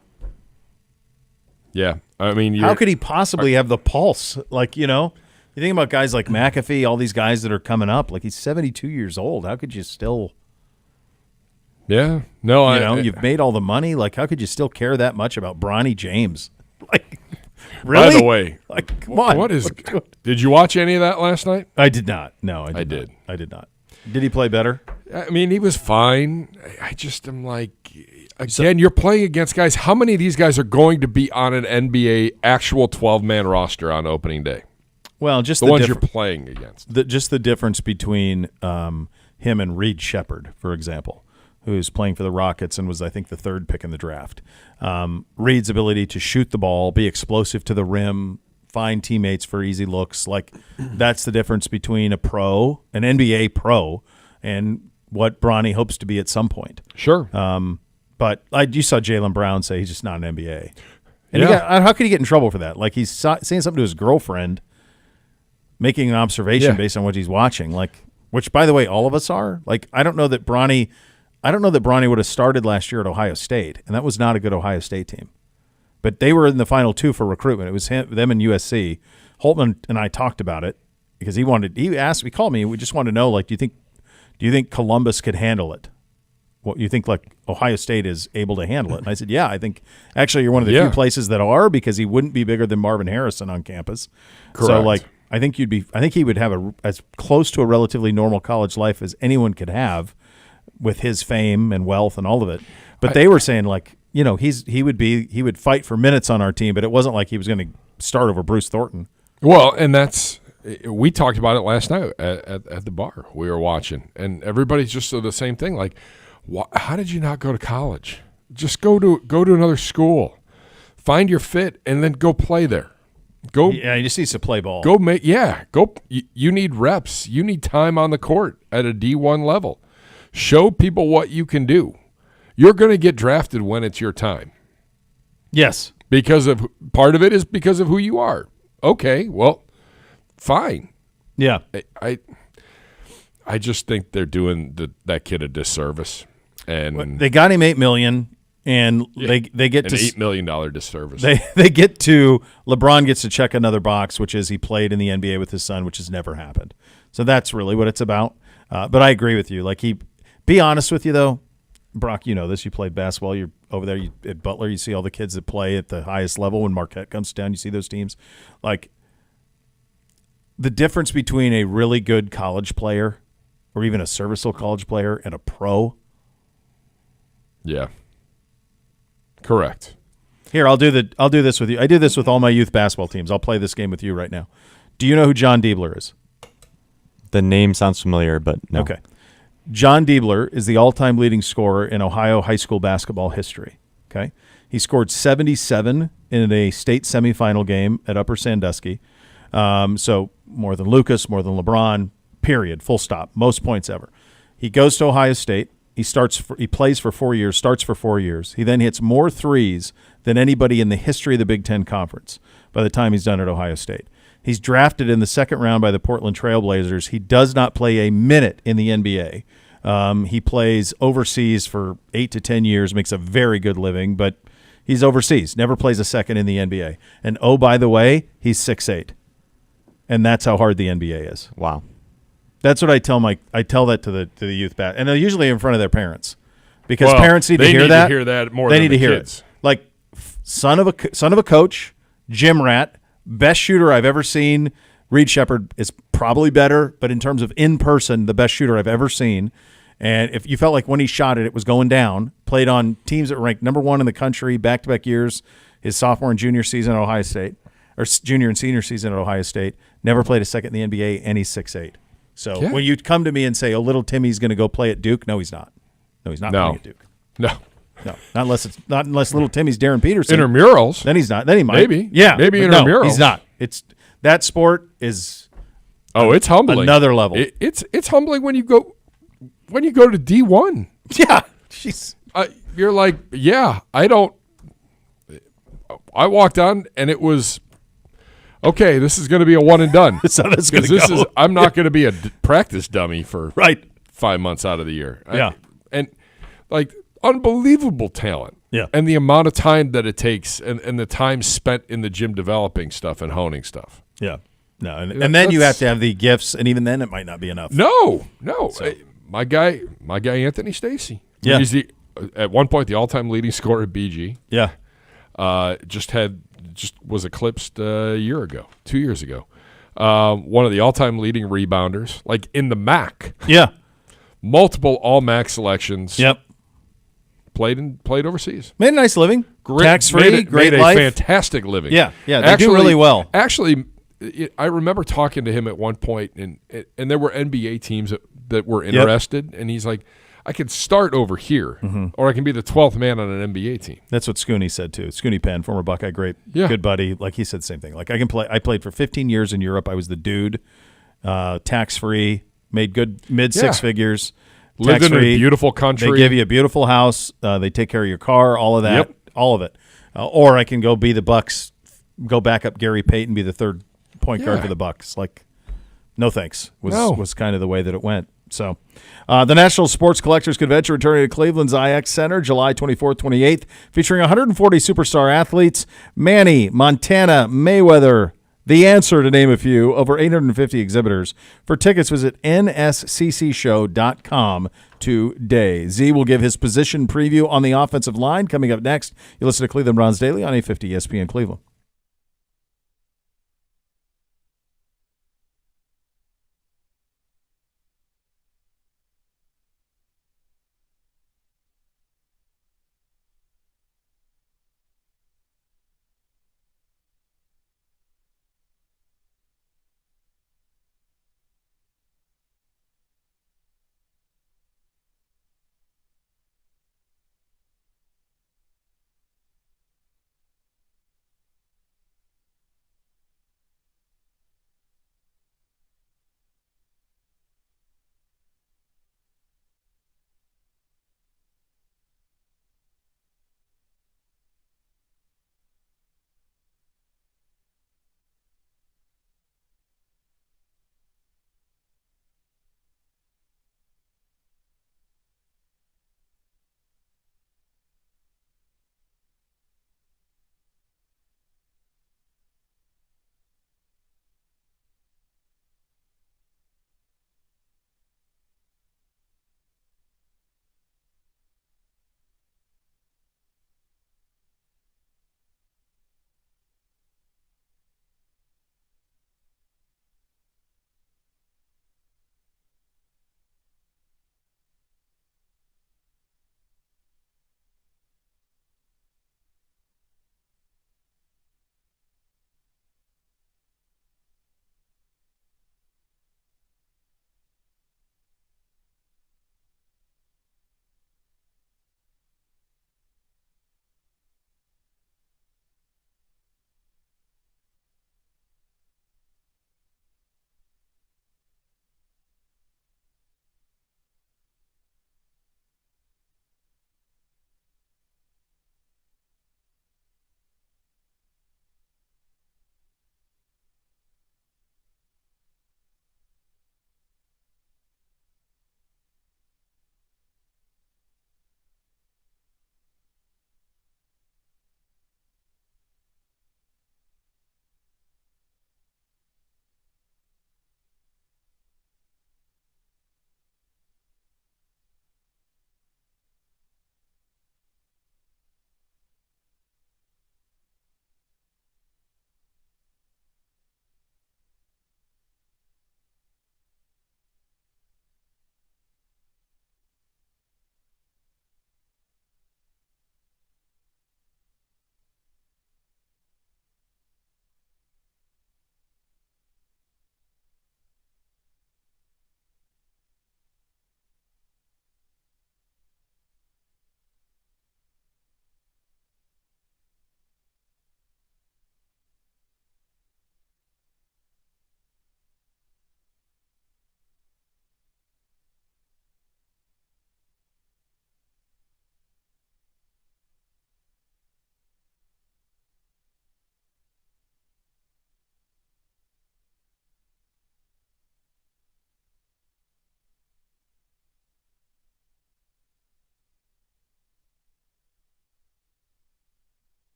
yeah. I mean, how could he possibly have the pulse? Like, you think about guys like McAfee, all these guys that are coming up. Like, he's 72 years old. How could you still? Yeah. No, you've made all the money. Like, how could you still care that much about Bronny James? Like, really? By the way, like, come on. Did you watch any of that last night? I did not. No, I did. did. I did not. Did he play better? I mean, he was fine. I just am like, again, you're playing against guys. How many of these guys are going to be on an NBA actual 12-man roster on opening day? Well, just the ones you're playing against. Just the difference between him and Reed Shepherd, for example, who's playing for the Rockets and was, I think, the third pick in the draft. Reed's ability to shoot the ball, be explosive to the rim, find teammates for easy looks. Like, that's the difference between an NBA pro, and what Bronny hopes to be at some point. Sure. But you saw Jaylen Brown say he's just not an NBA. And yeah. How could he get in trouble for that? Like, he's saying something to his girlfriend, making an observation based on what he's watching. Like, which, by the way, all of us are. Like, I don't know that Bronny would have started last year at Ohio State, and that was not a good Ohio State team. But they were in the final two for recruitment. It was them and USC. Holtman and I talked about it because he called me. We just wanted to know, like, do you think Columbus could handle it? What you think, like, Ohio State is able to handle it? And I said, yeah, I think actually you're one of the few places that are, because he wouldn't be bigger than Marvin Harrison on campus. Correct. So, like, I think he would have as close to a relatively normal college life as anyone could have with his fame and wealth and all of it. But they were saying, like, he would fight for minutes on our team, but it wasn't like he was going to start over Bruce Thornton. Well, and we talked about it last night at the bar we were watching, and everybody's just the same thing. Like, how did you not go to college? Just go to another school, find your fit, and then go play there. Go. Yeah, he just needs to play ball. Go. You need reps. You need time on the court at a D1 level. Show people what you can do. You're going to get drafted when it's your time. Yes. Part of it is because of who you are. Okay, well, fine. Yeah. I just think they're doing that kid a disservice. And they got him $8 million, and they get an to $8 million disservice. They get to LeBron gets to check another box, which is he played in the NBA with his son, which has never happened. So that's really what it's about. But I agree with you. Like, be honest with you though, Brock. You know this. You played basketball. You're over there at Butler. You see all the kids that play at the highest level. When Marquette comes down, you see those teams. Like, the difference between a really good college player, or even a serviceable college player, and a pro. Yeah. Correct. Here, I'll do this with you. I do this with all my youth basketball teams. I'll play this game with you right now. Do you know who John Diebler is? The name sounds familiar, but no. Okay. John Diebler is the all-time leading scorer in Ohio high school basketball history. Okay. He scored 77 in a state semifinal game at Upper Sandusky. So more than Lucas, more than LeBron, period, full stop, most points ever. He goes to Ohio State. He plays for 4 years, starts for 4 years. He then hits more threes than anybody in the history of the Big Ten Conference by the time he's done at Ohio State. He's drafted in the second round by the Portland Trail Blazers. He does not play a minute in the NBA. He plays overseas for 8 to 10 years, makes a very good living, but he's overseas, never plays a second in the NBA. And, oh, by the way, he's 6'8". And that's how hard the NBA is. Wow. That's what I tell that to the youth and they're usually in front of their parents, because parents need to hear that. They need to hear that more. They need than to hear kids. it. Like, son of a coach, gym rat, best shooter I've ever seen. Reed Shepherd is probably better, but in terms of in person, the best shooter I've ever seen. And if you felt like when he shot it, it was going down. Played on teams that ranked number 1 in the country back-to-back years. His sophomore and junior season at Ohio State, or junior and senior season at Ohio State. Never played a second in the NBA, and he's 6'8". So when you come to me and say, "Oh, little Timmy's going to go play at Duke," no, he's not. No, he's not playing at Duke. No. No, not unless little Timmy's Darren Peterson. Intramurals. Then he's not. Then he might. Maybe. Yeah. Maybe but no, intramurals. he's not. It's that sport is. Oh, it's humbling. Another level. It's humbling when you go to D1. Yeah. Jeez. You're like, yeah, I walked on and it was, okay, this is going to be a one and done. That's how that's going to go. I'm not going to be a practice dummy for right 5 months out of the year. Yeah. And like unbelievable talent. Yeah. And the amount of time that it takes and the time spent in the gym developing stuff and honing stuff. Yeah. No, and then you have to have the gifts, and even then it might not be enough. No. My guy Anthony Stacy. Yeah. He's at one point the all-time leading scorer at BG. Yeah. Just was eclipsed 2 years ago. One of the all-time leading rebounders, like in the MAC. Yeah. Multiple all-MAC selections. Yep. Played overseas. Made a nice living. Tax-free, great made life. a fantastic living. Yeah. They do really well. Actually, I remember talking to him at one point, and there were NBA teams that were interested, and he's like, I could start over here, or I can be the 12th man on an NBA team. That's what Scooney said too. Scooney Penn, former Buckeye great, good buddy. Like he said the same thing. Like I can play. I played for 15 years in Europe. I was the dude, tax-free, made good mid-six figures. Lived in a beautiful country. They give you a beautiful house. They take care of your car. All of that. Yep. All of it. Or I can go be the Bucks. Go back up Gary Payton, be the third point guard for the Bucks. Like, no thanks. Was kind of the way that it went. So, the National Sports Collectors Convention returning to Cleveland's IX Center July 24th, 28th, featuring 140 superstar athletes: Manny, Montana, Mayweather, The Answer, to name a few. Over 850 exhibitors. For tickets, visit nsccshow.com today. Z will give his position preview on the offensive line coming up next. You listen to Cleveland Browns Daily on 850 ESPN Cleveland.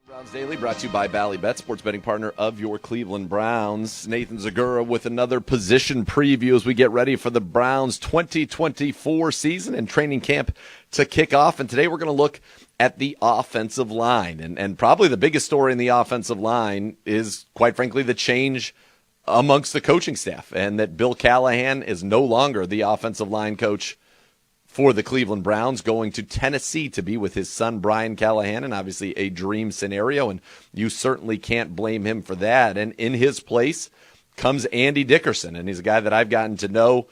Browns Daily brought to you by Bally Bet, sports betting partner of your Cleveland Browns. Nathan Zagura with another position preview as we get ready for the Browns 2024 season and training camp to kick off. And today we're going to look at the offensive line. And probably the biggest story in the offensive line is, quite frankly, the change amongst the coaching staff, and that Bill Callahan is no longer the offensive line coach for the Cleveland Browns, going to Tennessee to be with his son, Brian Callahan, and obviously a dream scenario, and you certainly can't blame him for that. And in his place comes Andy Dickerson, and he's a guy that I've gotten to know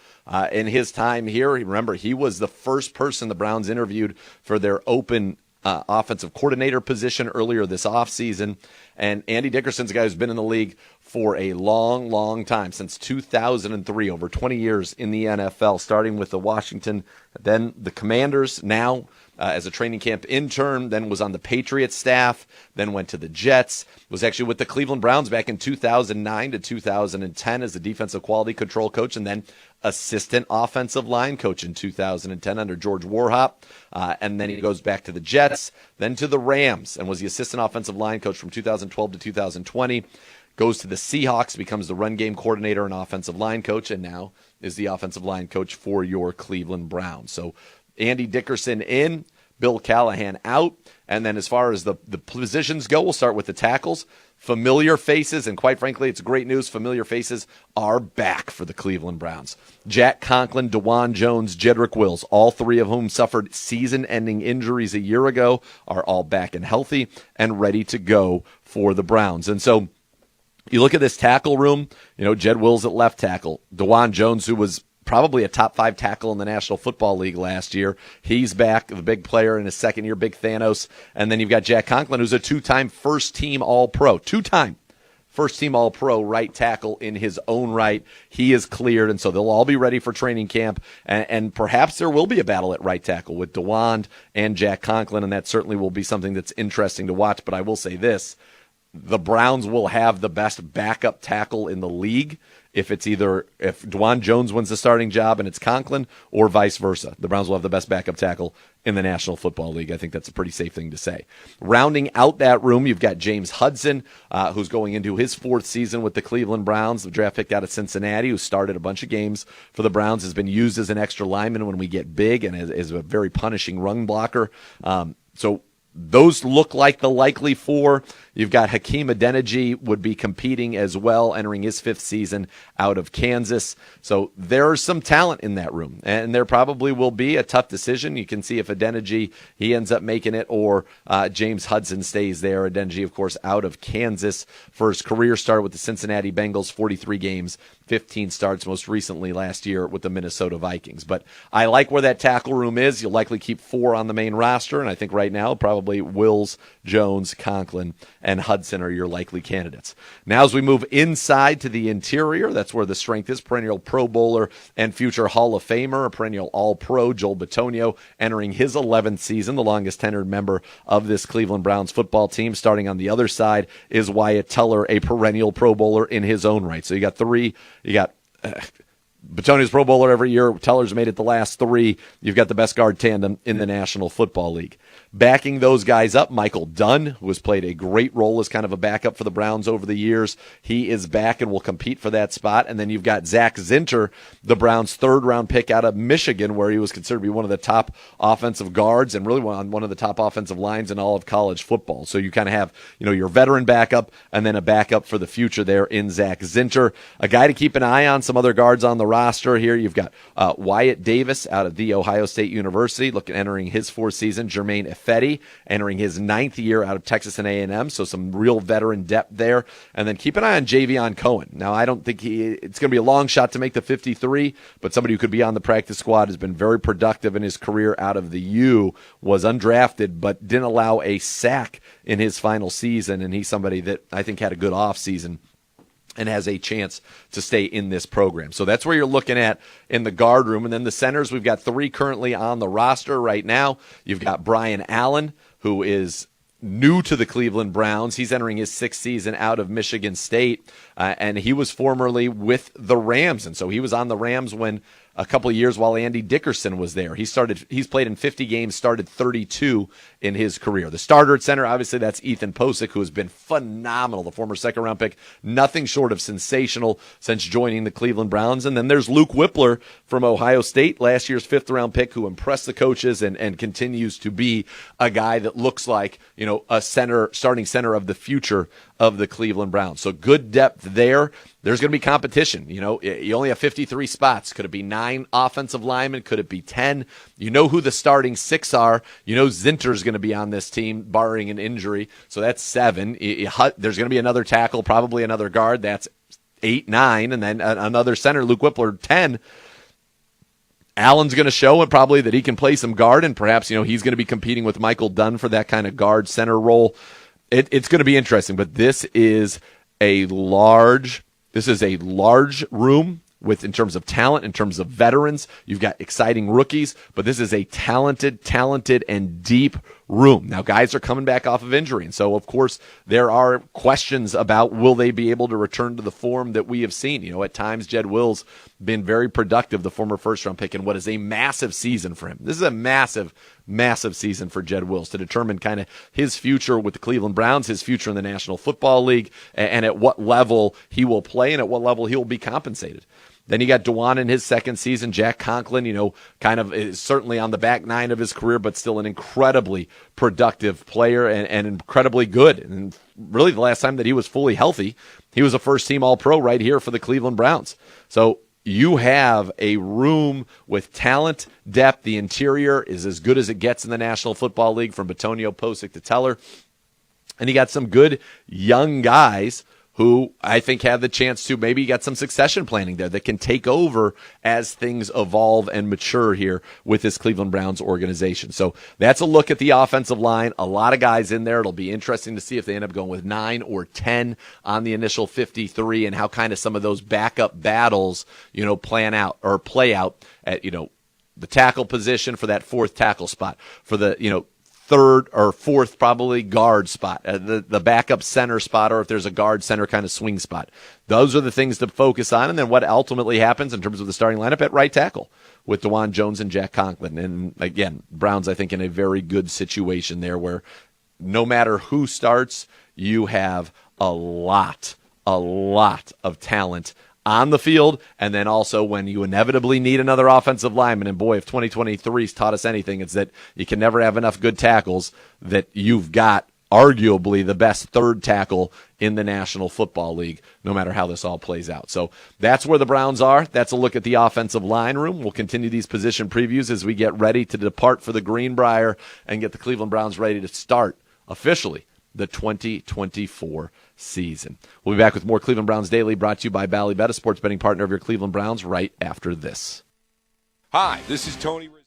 in his time here. Remember, he was the first person the Browns interviewed for their open offensive coordinator position earlier this offseason. And Andy Dickerson's a guy who's been in the league for a long, long time, since 2003, over 20 years in the NFL, starting with the Washington, then the Commanders, now as a training camp intern, then was on the Patriots staff, then went to the Jets, was actually with the Cleveland Browns back in 2009 to 2010 as a defensive quality control coach, and then assistant offensive line coach in 2010 under George Warhop. And then he goes back to the Jets, then to the Rams, and was the assistant offensive line coach from 2012 to 2020. Goes to the Seahawks, becomes the run game coordinator and offensive line coach, and now is the offensive line coach for your Cleveland Browns. So Andy Dickerson in, Bill Callahan out. And then as far as the positions go, we'll start with the tackles. Familiar faces, and quite frankly, it's great news. Familiar faces are back for the Cleveland Browns. Jack Conklin, Dawand Jones, Jedrick Wills, all three of whom suffered season-ending injuries a year ago, are all back and healthy and ready to go for the Browns. And so you look at this tackle room, Jed Wills at left tackle, Dawand Jones, who was probably a top 5 tackle in the National Football League last year. He's back, the big player in his second year, big Thanos. And then you've got Jack Conklin, who's a 2-time first-team All-Pro. 2-time first-team All-Pro right tackle in his own right. He is cleared, and so they'll all be ready for training camp. And perhaps there will be a battle at right tackle with Dawand and Jack Conklin, and that certainly will be something that's interesting to watch. But I will say this, the Browns will have the best backup tackle in the league if Dawand Jones wins the starting job and it's Conklin, or vice versa. The Browns will have the best backup tackle in the National Football League. I think that's a pretty safe thing to say. Rounding out that room, you've got James Hudson, who's going into his 4th season with the Cleveland Browns, the draft pick out of Cincinnati, who started a bunch of games for the Browns, has been used as an extra lineman when we get big, and is a very punishing run blocker. So those look like the likely 4. You've got Hakeem Adeniji would be competing as well, entering his 5th season out of Kansas. So there's some talent in that room, and there probably will be a tough decision. You can see if Adeniji, he ends up making it, or James Hudson stays there. Adeniji, of course, out of Kansas for his career, started with the Cincinnati Bengals, 43 games, 15 starts, most recently last year with the Minnesota Vikings. But I like where that tackle room is. You'll likely keep 4 on the main roster, and I think right now probably Wills, Jones, Conklin, and Hudson are your likely candidates. Now as we move inside to the interior, that's where the strength is. Perennial Pro Bowler and future Hall of Famer, a perennial All-Pro, Joel Bitonio, entering his 11th season, the longest tenured member of this Cleveland Browns football team. Starting on the other side is Wyatt Teller, a perennial Pro Bowler in his own right. So you got 3. You got Bitonio's Pro Bowler every year. Teller's made it the last 3. You've got the best guard tandem in the National Football League. Backing those guys up, Michael Dunn, who has played a great role as kind of a backup for the Browns over the years. He is back and will compete for that spot. And then you've got Zach Zinter, the Browns' 3rd-round pick out of Michigan, where he was considered to be one of the top offensive guards and really one of the top offensive lines in all of college football. So you kind of have, your veteran backup and then a backup for the future there in Zach Zinter. A guy to keep an eye on, some other guards on the roster here. You've got Wyatt Davis out of The Ohio State University, entering his 4th season. Jermaine Fetty entering his 9th year out of Texas and A&M, so some real veteran depth there. And then keep an eye on Javion Cohen. Now, I don't think it's going to be a long shot to make the 53, but somebody who could be on the practice squad, has been very productive in his career out of the U, was undrafted, but didn't allow a sack in his final season, and he's somebody that I think had a good offseason and has a chance to stay in this program. So that's where you're looking at in the guard room. And then the centers, we've got 3 currently on the roster right now. You've got Brian Allen, who is new to the Cleveland Browns. He's entering his 6th season out of Michigan State, and he was formerly with the Rams. And so he was on the Rams when a couple of years while Andy Dickerson was there. He's played in 50 games, started 32 in his career. The starter at center, obviously, that's Ethan Posick, who has been phenomenal, the former second-round pick. Nothing short of sensational since joining the Cleveland Browns. And then there's Luke Whippler from Ohio State, last year's fifth-round pick, who impressed the coaches and continues to be a guy that looks like, a starting center of the future of the Cleveland Browns. So good depth there. There's going to be competition. You only have 53 spots. Could it be 9 offensive linemen? Could it be 10? You know who the starting 6 are. Zinter's going to be on this team, barring an injury. So that's 7. There's going to be another tackle, probably another guard. That's 8, 9, and then another center, Luke Whippler, 10. Allen's going to show it probably that he can play some guard, and perhaps he's going to be competing with Michael Dunn for that kind of guard center role. It's going to be interesting, but this is a large room in terms of talent, in terms of veterans. You've got exciting rookies, but this is a talented, and deep room. Now, guys are coming back off of injury, and so, of course, there are questions about will they be able to return to the form that we have seen. At times, Jed Will's been very productive, the former first-round pick, in what is a massive season for him. This is a massive season for Jed Wills to determine kind of his future with the Cleveland Browns, his future in the National Football League, and at what level he will play and at what level he will be compensated. Then you got Dawand in his second season. Jack Conklin, kind of is certainly on the back 9 of his career, but still an incredibly productive player and incredibly good. And really the last time that he was fully healthy, he was a first-team All-Pro right here for the Cleveland Browns. So you have a room with talent, depth. The interior is as good as it gets in the National Football League, from Bitonio, Posick to Teller. And you got some good young guys who I think have the chance to maybe get some succession planning there that can take over as things evolve and mature here with this Cleveland Browns organization. So that's a look at the offensive line. A lot of guys in there. It'll be interesting to see if they end up going with 9 or 10 on the initial 53 and how kind of some of those backup battles, play out at, the tackle position for that 4th tackle spot, for the, 3rd or 4th probably guard spot, the backup center spot, or if there's a guard center kind of swing spot. Those are the things to focus on, and then what ultimately happens in terms of the starting lineup at right tackle with Dawand Jones and Jack Conklin. And again, Browns, I think, in a very good situation there where no matter who starts, you have a lot of talent on the field, and then also when you inevitably need another offensive lineman. And boy, if 2023's taught us anything, it's that you can never have enough good tackles, that you've got arguably the best 3rd tackle in the National Football League, no matter how this all plays out. So that's where the Browns are. That's a look at the offensive line room. We'll continue these position previews as we get ready to depart for the Greenbrier and get the Cleveland Browns ready to start officially the 2024 season. We'll be back with more Cleveland Browns Daily, brought to you by Ballybet, a sports betting partner of your Cleveland Browns, right after this. Hi, this is Tony Rizzo.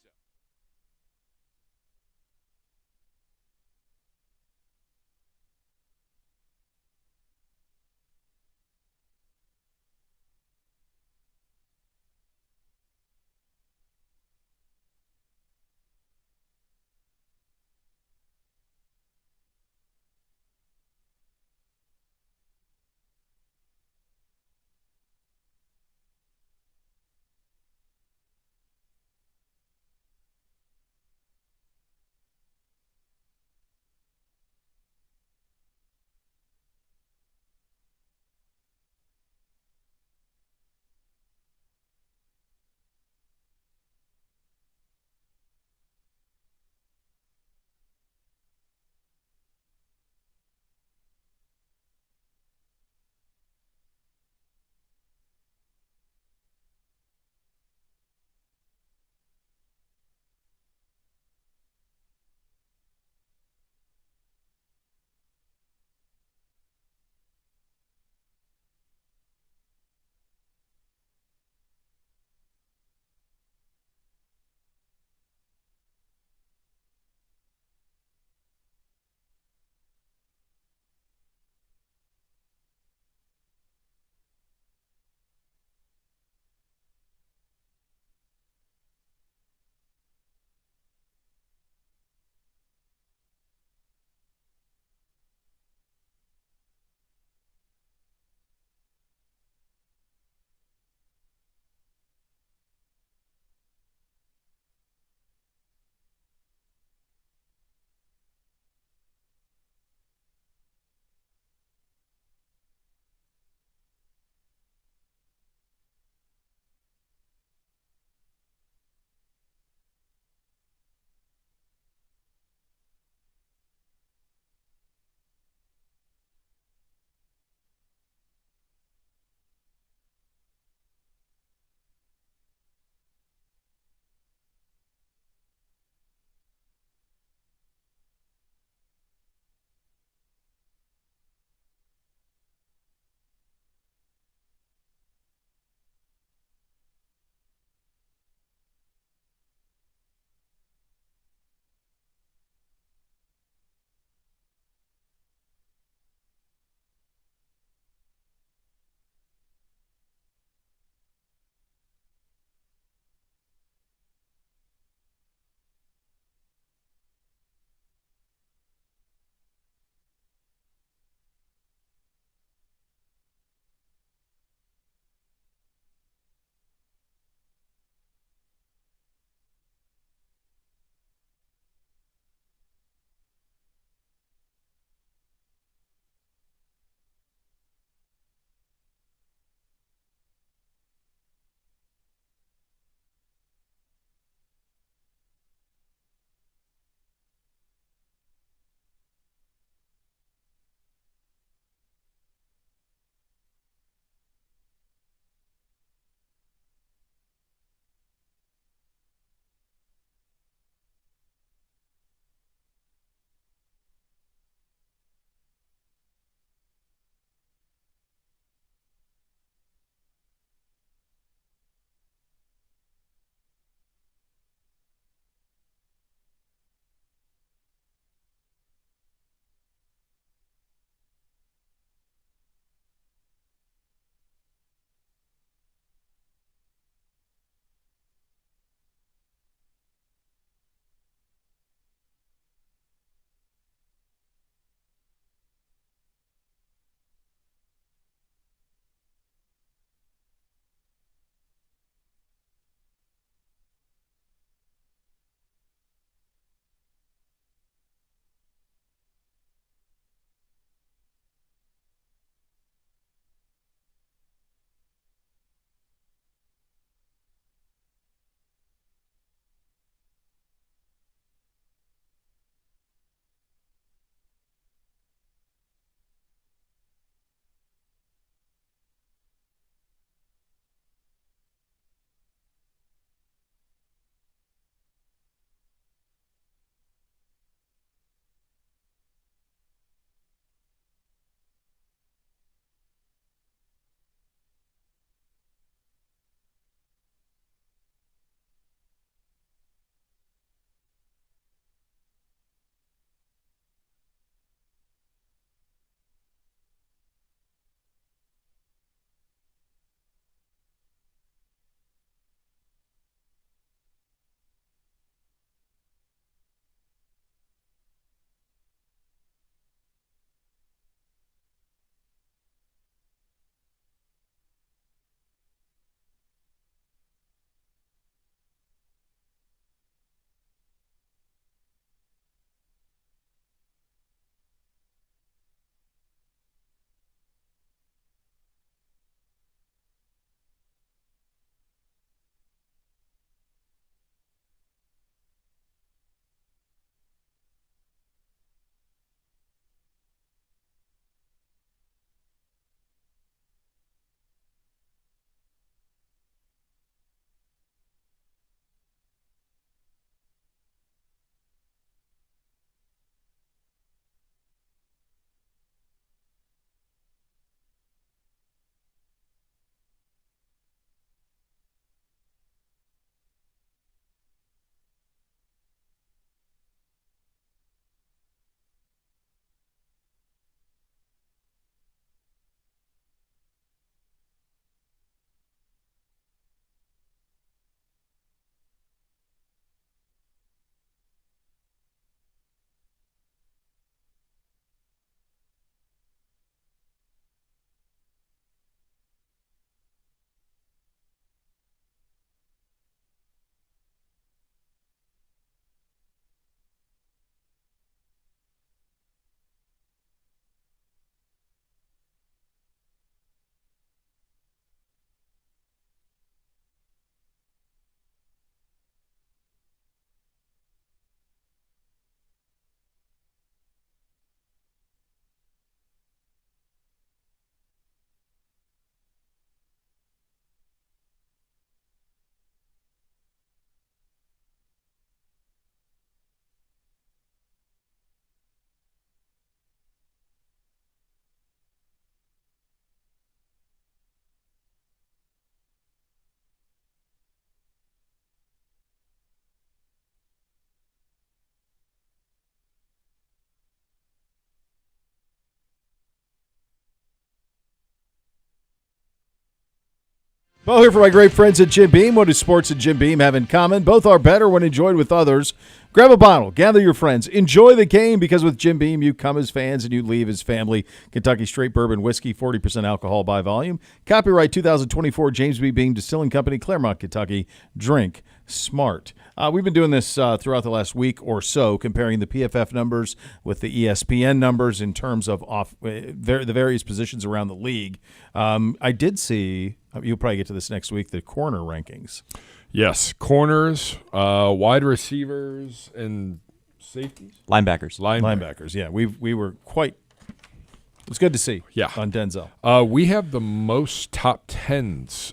Well, here for my great friends at Jim Beam. What do sports and Jim Beam have in common? Both are better when enjoyed with others. Grab a bottle, gather your friends, enjoy the game, because with Jim Beam, you come as fans and you leave as family. Kentucky Straight Bourbon Whiskey, 40% alcohol by volume. Copyright 2024, James B. Beam Distilling Company, Claremont, Kentucky. Drink smart. We've been doing this throughout the last week or so, comparing the PFF numbers with the ESPN numbers in terms of the various positions around the league. I did see, you'll probably get to this next week, the corner rankings. Yes, corners, wide receivers, and safeties. Linebackers. Yeah. We were quite. It was good to see. Yeah. On Denzel. We have the most top tens,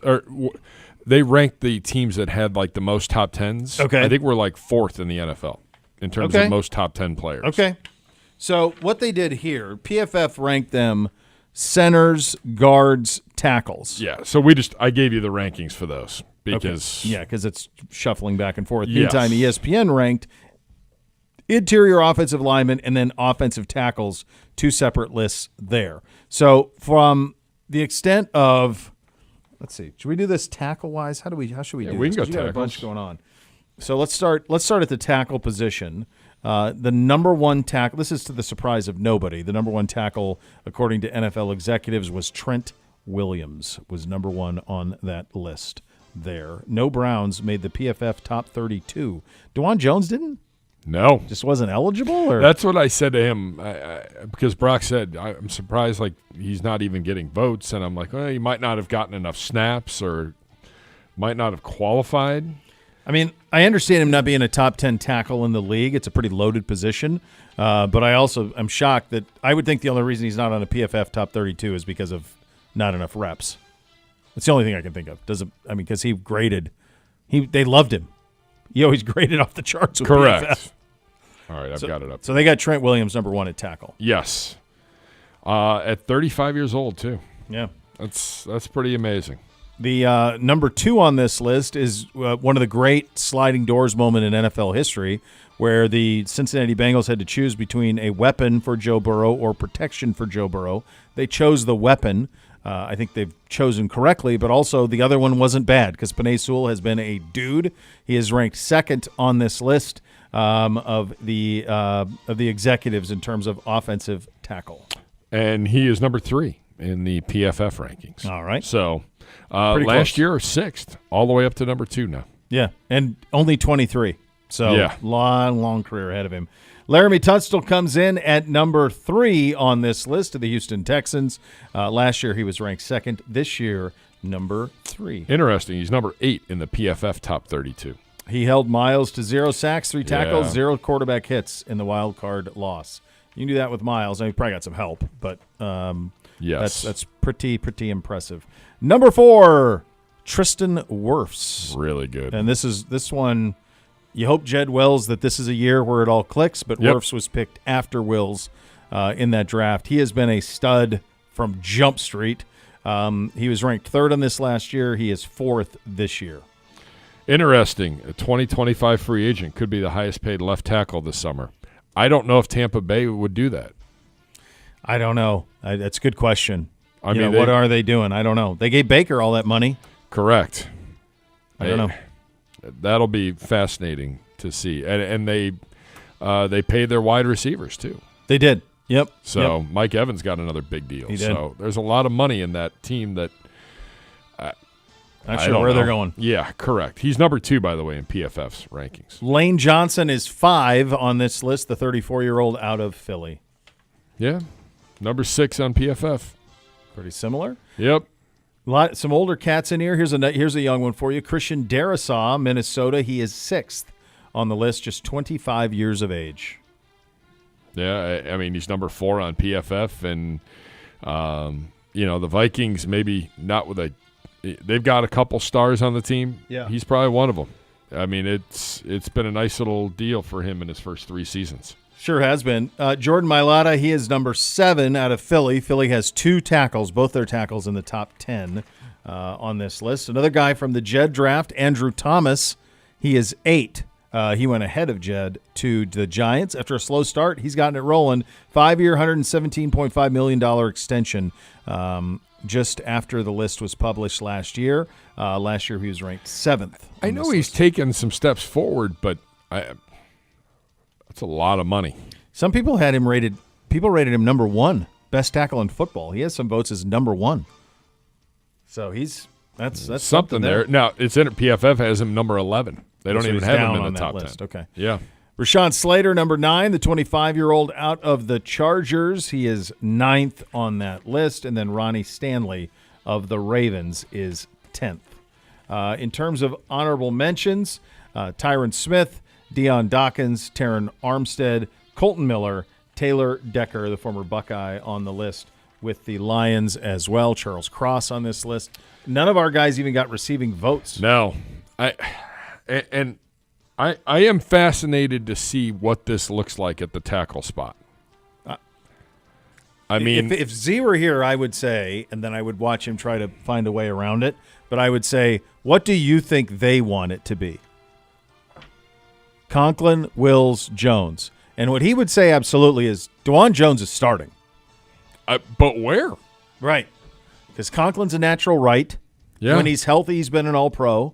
they ranked the teams that had like the most top tens. Okay. I think we're like fourth in the NFL in terms of most top 10 players. Okay. So what they did here, PFF ranked them centers, guards, tackles. Yeah. So I gave you the rankings for those because because it's shuffling back and forth. Yes. Meantime, ESPN ranked interior offensive linemen and then offensive tackles, two separate lists there. So from the extent of, let's see, should we do this tackle wise? How should we do we this? can go 'Cause you got a bunch tackles. going on. So let's start at the tackle position. The number one tackle, this is to the surprise of nobody, the number one tackle, according to NFL executives, was Trent Williams, was number one on that list there. No Browns made the PFF top 32. Dawand Jones didn't? No. Just wasn't eligible? Or? That's what I said to him because Brock said, I'm surprised like he's not even getting votes. And I'm like, well, he might not have gotten enough snaps or might not have qualified. I mean, I understand him not being a top 10 tackle in the league. It's a pretty loaded position. But I also am shocked that I would think the only reason he's not on a PFF top 32 is because of not enough reps. That's the only thing I can think of. Because he graded. They loved him. He always graded off the charts with Correct. PFF. All right, I've got it up. So they got Trent Williams number one at tackle. Yes. At 35 years old, too. Yeah. That's pretty amazing. The number two on this list is one of the great sliding doors moment in NFL history, where the Cincinnati Bengals had to choose between a weapon for Joe Burrow or protection for Joe Burrow. They chose the weapon. I think they've chosen correctly, but also the other one wasn't bad because Penei Sewell has been a dude. He is ranked second on this list of the executives in terms of offensive tackle. And he is number 3 in the PFF rankings. All right. So Pretty last close. year, 6th, all the way up to number 2 now. Yeah, and only 23. So Yeah. long career ahead of him. Laramie Tunstall comes in at number 3 on this list of the Houston Texans. Last year he was ranked second. This year, number 3. Interesting. He's number 8 in the PFF top 32. He held Miles to 0 sacks, 3 tackles, Yeah. 0 quarterback hits in the wild card loss. You can do that with Miles. I mean, he probably got some help, but Yes. that's pretty impressive. Number 4, Tristan Wirfs. Really good. And this one, you hope, Jed Wells, that this is a year where it all clicks, but Yep. Wirfs was picked after Wills in that draft. He has been a stud from Jump Street. He was ranked 3rd on this last year. He is 4th this year. Interesting. A 2025 free agent could be the highest paid left tackle this summer. I don't know if Tampa Bay would do that. I don't know. That's a good question. I mean, what are they doing? I don't know. They gave Baker all that money. Correct. I don't know. That'll be fascinating to see. And they paid their wide receivers too. They did. Yep. So Yep. Mike Evans got another big deal. He did. So there's a lot of money in that team that Not I sure don't where they're know. going. Yeah, correct. He's number 2, by the way, in PFF's rankings. Lane Johnson is 5 on this list, the 34-year-old out of Philly. Yeah, number 6 on PFF. Pretty similar. Yep. Some older cats in here. Here's a young one for you. Christian Darrisaw, Minnesota. He is 6th on the list, just 25 years of age. Yeah, I mean, he's number 4 on PFF, and the Vikings maybe not with they've got a couple stars on the team. Yeah. He's probably one of them. I mean, it's been a nice little deal for him in his first 3 seasons. Sure has been. Jordan Mailata, he is number 7 out of Philly. Philly has 2 tackles, both their tackles in the top 10 on this list. Another guy from the Jed draft, Andrew Thomas, he is 8. He went ahead of Jed to the Giants. After a slow start, he's gotten it rolling. 5-year, $117.5 million extension just after the list was published last year. Last year he was ranked 7th. I know he's taken some steps forward, but that's a lot of money. Some people had him rated. People rated him number 1 best tackle in football. He has some votes as number 1. So that's something there. Now it's in PFF has him number 11. They don't even have him in the top list. 10. Okay. Yeah. Rashawn Slater, number 9, the 25-year-old out of the Chargers. He is 9th on that list. And then Ronnie Stanley of the Ravens is 10th. In terms of honorable mentions, Tyron Smith, Deion Dawkins, Taron Armstead, Colton Miller, Taylor Decker, the former Buckeye, on the list with the Lions as well. Charles Cross on this list. None of our guys even got receiving votes. No. I am fascinated to see what this looks like at the tackle spot. I mean, if Z were here, I would say, and then I would watch him try to find a way around it, but I would say, what do you think they want it to be? Conklin, Wills, Jones. And what he would say absolutely is Dawand Jones is starting. But where? Right. Because Conklin's a natural right. Yeah. When he's healthy, he's been an all-pro.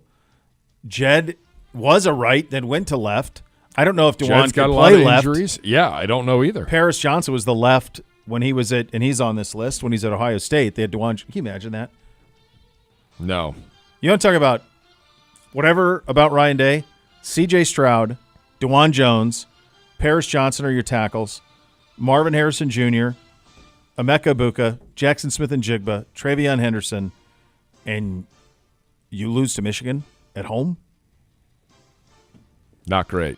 Jed was a right, then went to left. I don't know if Dawand got could a play lot of left. injuries. Yeah, I don't know either. Paris Johnson was the left when he was and he's on this list, when he's at Ohio State. They had Dawand. Can you imagine that? No. You want to talk about whatever about Ryan Day? C.J. Stroud, Dawand Jones, Paris Johnson are your tackles, Marvin Harrison Jr., Emeka Buka, Jackson Smith and Jigba, Travion Henderson, and you lose to Michigan at home? Not great.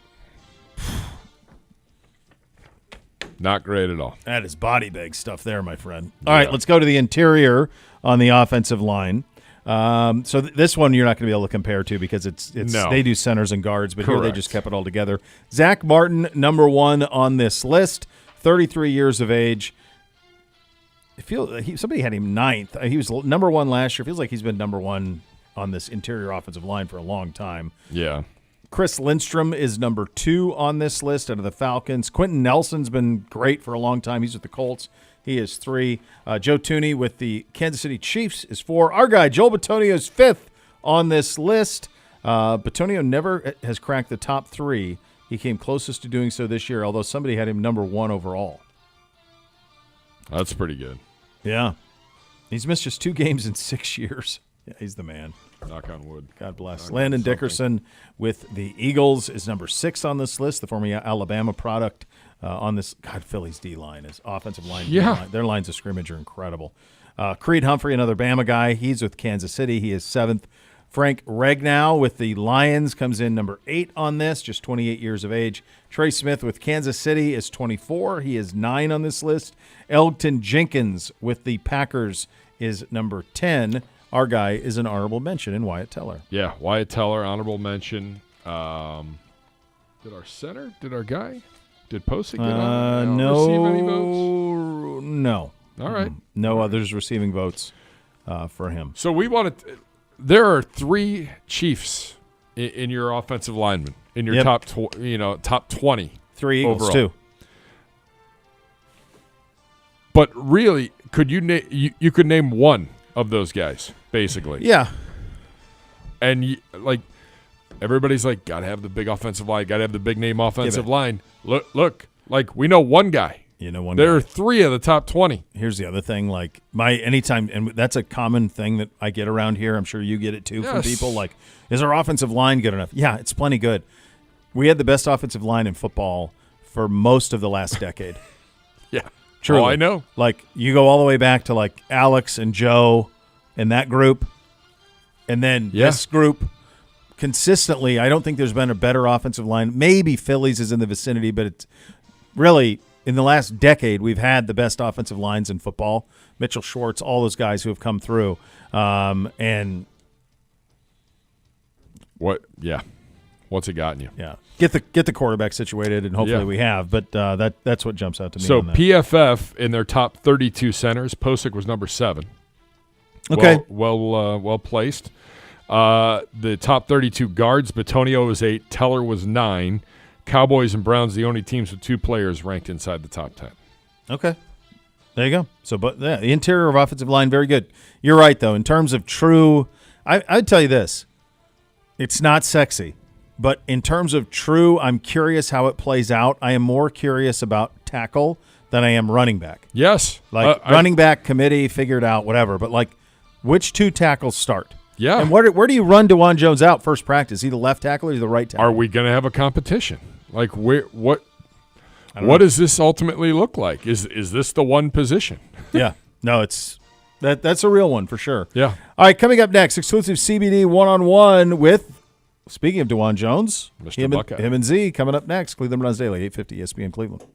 Not great at all. That is body bag stuff there, my friend. All right, let's go to the interior on the offensive line. So this one you're not going to be able to compare to because it's they do centers and guards, but here they just kept it all together. Zach Martin, number 1 on this list, 33 years of age. Somebody had him 9th. He was number 1 last year. Feels like he's been number 1 on this interior offensive line for a long time. Yeah. Chris Lindstrom is number 2 on this list out of the Falcons. Quentin Nelson's been great for a long time. He's with the Colts. He is 3. Joe Thuney with the Kansas City Chiefs is 4. Our guy, Joel Bitonio, is 5th on this list. Bitonio never has cracked the top 3. He came closest to doing so this year, although somebody had him number 1 overall. That's pretty good. Yeah. He's missed just 2 games in 6 years. Yeah, he's the man. Knock on wood. God bless. Landon Dickerson with the Eagles is number 6 on this list, the former Alabama product. On this, God, Philly's D-line is offensive line. Yeah. D-line. Their lines of scrimmage are incredible. Creed Humphrey, another Bama guy. He's with Kansas City. He is 7th. Frank Regnow with the Lions comes in number 8 on this, just 28 years of age. Trey Smith with Kansas City is 24. He is 9 on this list. Elgton Jenkins with the Packers is number 10. Our guy is an honorable mention in Wyatt Teller. Yeah, Wyatt Teller, honorable mention. Did our guy? Did Posick receive any votes? No. All right. No others receiving votes for him. So we want to there are 3 Chiefs in your offensive linemen, in your top 20. 3 Eagles, overall. 2. But really, could you could name one of those guys, basically. Yeah. And everybody's like, gotta have the big offensive line, gotta have the big name offensive line. Look, we know one guy. There are 3 of the top 20. Here's the other thing, anytime, and that's a common thing that I get around here. I'm sure you get it too from people. Is our offensive line good enough? Yeah, it's plenty good. We had the best offensive line in football for most of the last decade. Yeah. Truly. Oh, I know. You go all the way back to Alex and Joe and that group, and then this group. Consistently, I don't think there's been a better offensive line. Maybe Phillies is in the vicinity, but it's really in the last decade we've had the best offensive lines in football. Mitchell Schwartz, all those guys who have come through, and what? Yeah, what's it gotten you? Yeah, get the quarterback situated, and hopefully we have. But that's what jumps out to me. So on that. PFF in their top 32 centers, Posick was number 7. Okay, well placed. The top 32 guards, Bitonio was 8, Teller was 9. Cowboys and Browns, the only teams with 2 players ranked inside the top 10. Okay. There you go. So, but yeah, the interior of offensive line, very good. You're right, though. In terms of true, I'd tell you this. It's not sexy. But in terms of true, I'm curious how it plays out. I am more curious about tackle than I am running back. Yes. Running back committee, figured out, whatever. But, like, which two tackles start? Yeah. And where do you run Dawand Jones out first practice? Is he the left tackle or is he the right tackle? Are we going to have a competition? Like, what does this ultimately look like? Is this the one position? Yeah. No, that's a real one for sure. Yeah. All right, coming up next, exclusive CBD one-on-one with, speaking of Dawand Jones, Mr. Buckeye. him and Z coming up next. Cleveland Browns Daily, 850 ESPN Cleveland.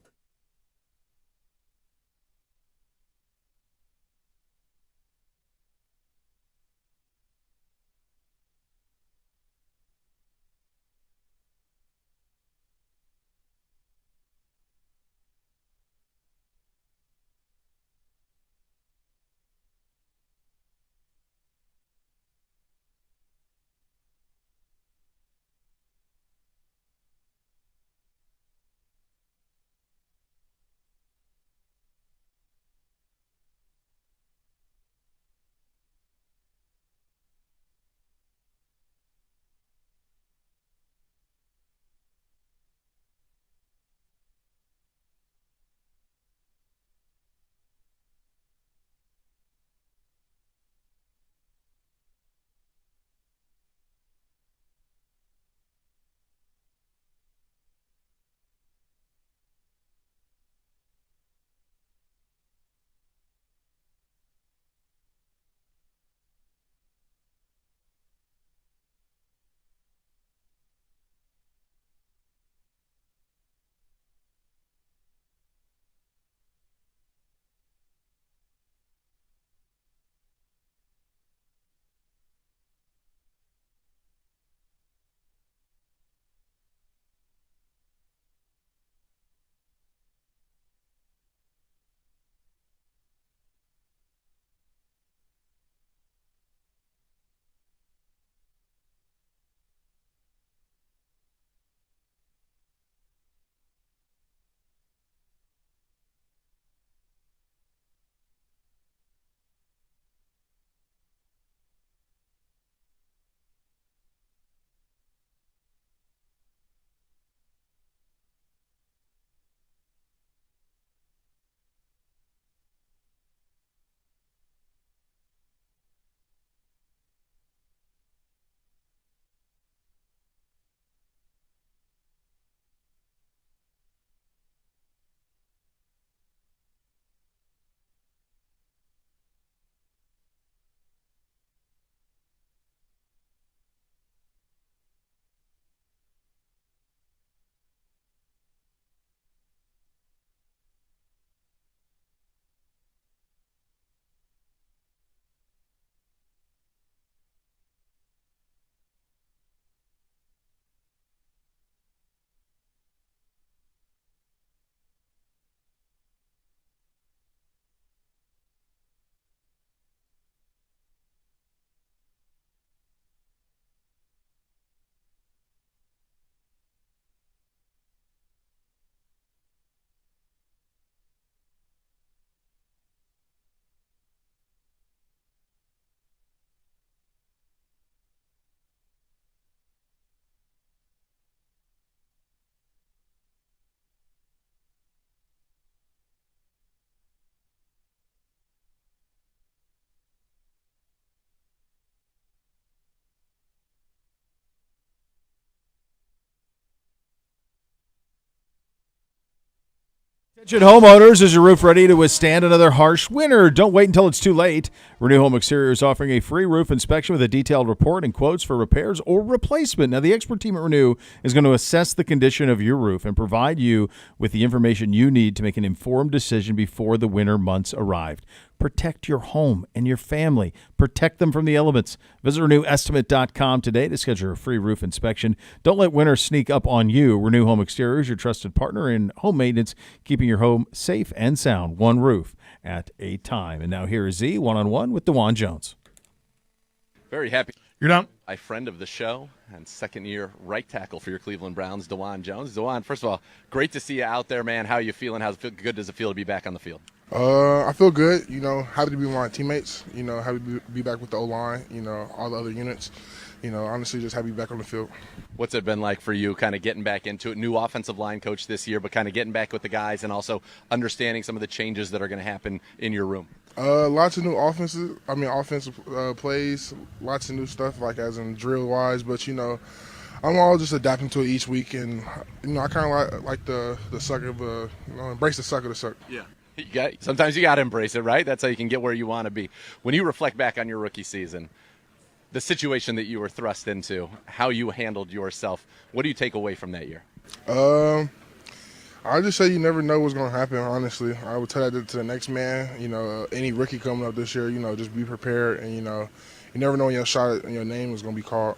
Attention homeowners, is your roof ready to withstand another harsh winter? Don't wait until it's too late. Renew Home Exterior is offering a free roof inspection with a detailed report and quotes for repairs or replacement. Now, the expert team at Renew is going to assess the condition of your roof and provide you with the information you need to make an informed decision before the winter months arrive. Protect your home and your family. Protect them from the elements. Visit RenewEstimate.com today to schedule a free roof inspection. Don't let winter sneak up on you. Renew Home Exterior is your trusted partner in home maintenance, keeping your home safe and sound, one roof at a time. And now here is Z, one-on-one with Dawand Jones. Very happy. You're done. A friend of the show and second-year right tackle for your Cleveland Browns, Dawand Jones. Dawand, first of all, great to see you out there, man. How are you feeling? How good does it feel to be back on the field? I feel good. Happy to be with my teammates. Happy to be back with the O-line. All the other units. Honestly, just happy to be back on the field. What's it been like for you kind of getting back into it? New offensive line coach this year, but kind of getting back with the guys and also understanding some of the changes that are going to happen in your room. Lots of new offensive plays, lots of new stuff, like as in drill-wise, but, I'm all just adapting to it each week, and, I kind of like the suck of embrace the suck of the suck. Yeah. Sometimes you got to embrace it, right? That's how you can get where you want to be. When you reflect back on your rookie season, the situation that you were thrust into, how you handled yourself, what do you take away from that year? I just say you never know what's going to happen, honestly. I would tell that to the next man. Any rookie coming up this year, just be prepared, and, you never know when your shot and your name is going to be called.